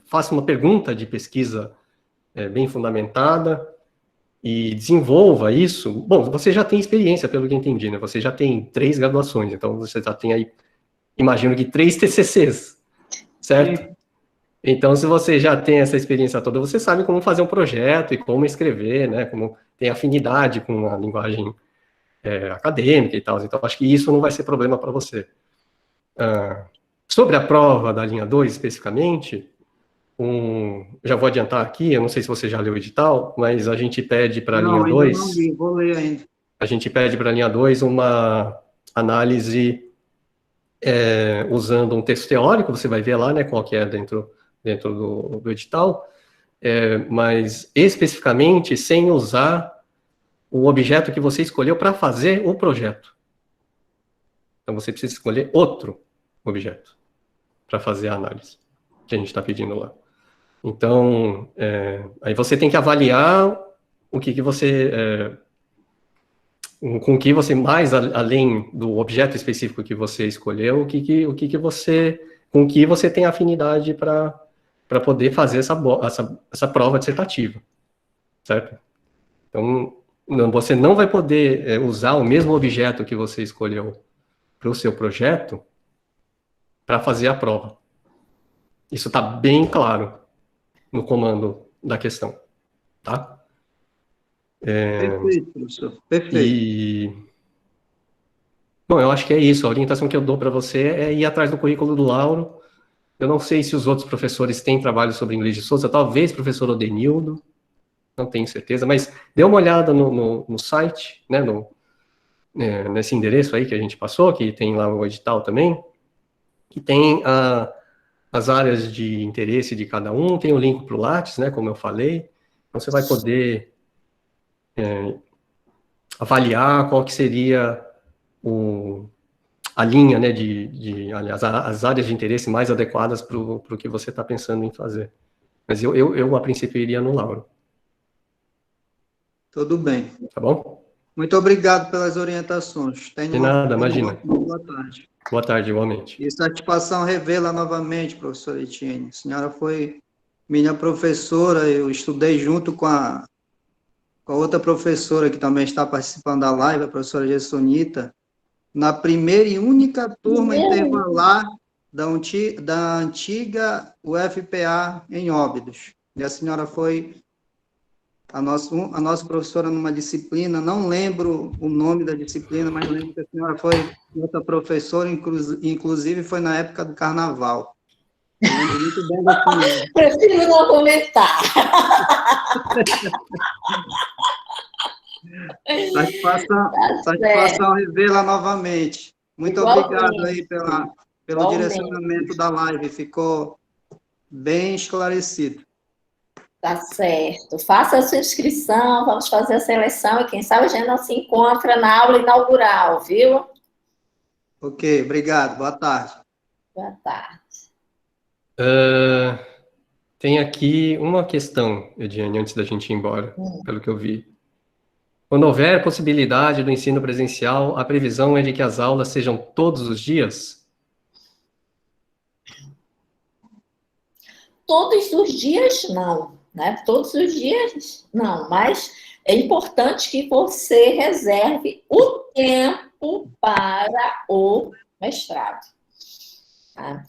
B: faça uma pergunta de pesquisa bem fundamentada e desenvolva isso. Bom, você já tem experiência, pelo que eu entendi, né? Você já tem 3 graduações, então você já tem aí, imagino que 3 TCCs, certo? Sim. Então, se você já tem essa experiência toda, você sabe como fazer um projeto e como escrever, né? Como tem afinidade com a linguagem acadêmica e tal. Então, acho que isso não vai ser problema para você. Sobre a prova da linha 2, especificamente, já vou adiantar aqui, eu não sei se você já leu o edital, mas a gente pede para a linha 2...
I: Não li, vou ler ainda.
B: A gente pede para a linha 2 uma análise usando um texto teórico, você vai ver lá, né, qual que é dentro do edital, mas especificamente sem usar o objeto que você escolheu para fazer o projeto. Então, você precisa escolher outro objeto para fazer a análise que a gente está pedindo lá. Então, aí você tem que avaliar o que você... com o que você, mais além do objeto específico que você escolheu, com que você tem afinidade para poder fazer essa prova dissertativa, certo? Então, você não vai poder usar o mesmo objeto que você escolheu para o seu projeto para fazer a prova. Isso está bem claro no comando da questão, tá?
I: Perfeito, professor. Perfeito.
B: Bom, eu acho que é isso. A orientação que eu dou para você é ir atrás do currículo do Lauro. Eu não sei se os outros professores têm trabalho sobre Inglês de Souza, talvez professor Odenildo, não tenho certeza, mas dê uma olhada no site, né, nesse endereço aí que a gente passou, que tem lá o edital também, que tem as áreas de interesse de cada um, tem o link para o Lattes, né, como eu falei, então você vai poder avaliar qual que seria a linha, né, aliás, as áreas de interesse mais adequadas para o que você está pensando em fazer. Mas eu, a princípio, iria no Lauro.
I: Tudo bem.
B: Tá bom?
I: Muito obrigado pelas orientações.
B: De nada, imagina.
I: Boa tarde.
B: Boa tarde, igualmente.
I: E satisfação revê-la novamente, professora Etienne. A senhora foi minha professora, eu estudei junto com a outra professora que também está participando da live, a professora Gessonita, na primeira e única turma intervalar da antiga UFPA em Óbidos. E a senhora foi a nossa professora numa disciplina, não lembro o nome da disciplina, mas lembro que a senhora foi outra professora, inclusive foi na época do carnaval. Eu lembro muito bem da senhora.
A: Prefiro não comentar.
I: Satisfação revê-la novamente. Muito obrigado aí pelo direcionamento da live, ficou bem esclarecido.
A: Tá certo. Faça a sua inscrição, vamos fazer a seleção e quem sabe a gente não se encontra na aula inaugural, viu?
I: Ok, obrigado. Boa tarde.
A: Boa tarde.
B: Tem aqui uma questão, Ediane, antes da gente ir embora, pelo que eu vi. Quando houver possibilidade do ensino presencial, a previsão é de que as aulas sejam todos os dias?
A: Todos os dias, não. Né? Todos os dias, não. Mas é importante que você reserve o tempo para o mestrado. Tá?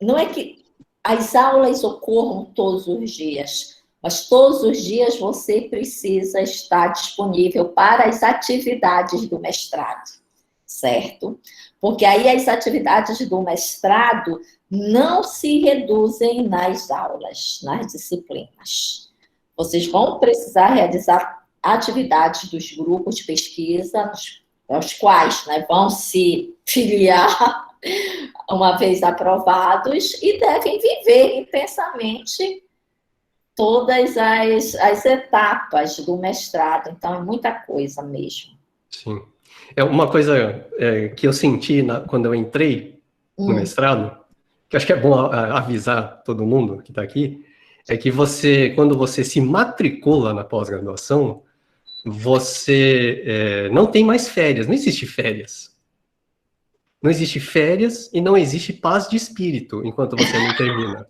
A: Não é que as aulas ocorram todos os dias, mas todos os dias você precisa estar disponível para as atividades do mestrado, certo? Porque aí as atividades do mestrado não se reduzem nas aulas, nas disciplinas. Vocês vão precisar realizar atividades dos grupos de pesquisa, aos quais, né, vão se filiar uma vez aprovados e devem viver intensamente todas as etapas do mestrado. Então, é muita coisa mesmo.
B: Sim. Uma coisa que eu senti quando eu entrei no mestrado, que eu acho que é bom avisar todo mundo que está aqui, é que quando você se matricula na pós-graduação, você não tem mais férias, não existe férias. Não existe férias e não existe paz de espírito enquanto você não termina.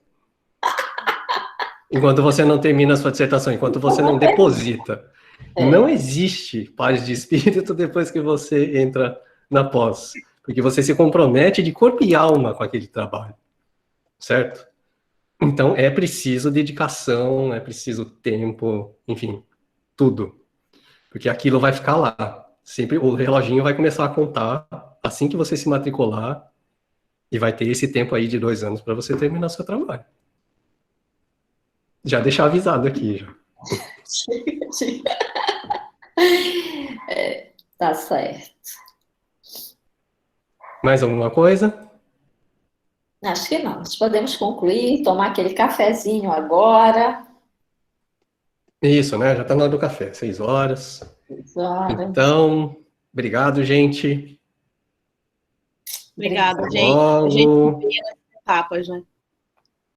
B: Enquanto você não termina a sua dissertação, enquanto você não deposita. Não existe paz de espírito depois que você entra na pós, porque você se compromete de corpo e alma com aquele trabalho, certo? Então, é preciso dedicação, é preciso tempo, enfim, tudo. Porque aquilo vai ficar lá. Sempre o reloginho vai começar a contar assim que você se matricular e vai ter esse tempo aí de 2 anos para você terminar seu trabalho. Já deixar avisado aqui, já.
A: Tá certo.
B: Mais alguma coisa?
A: Acho que não. Nós podemos concluir, tomar aquele cafezinho agora.
B: Isso, né? Já está na hora do café, 6 horas.
A: 6 horas.
B: Então, obrigado, gente.
D: Obrigada,
B: Até
D: gente.
B: logo.
D: A gente vê as etapas, né?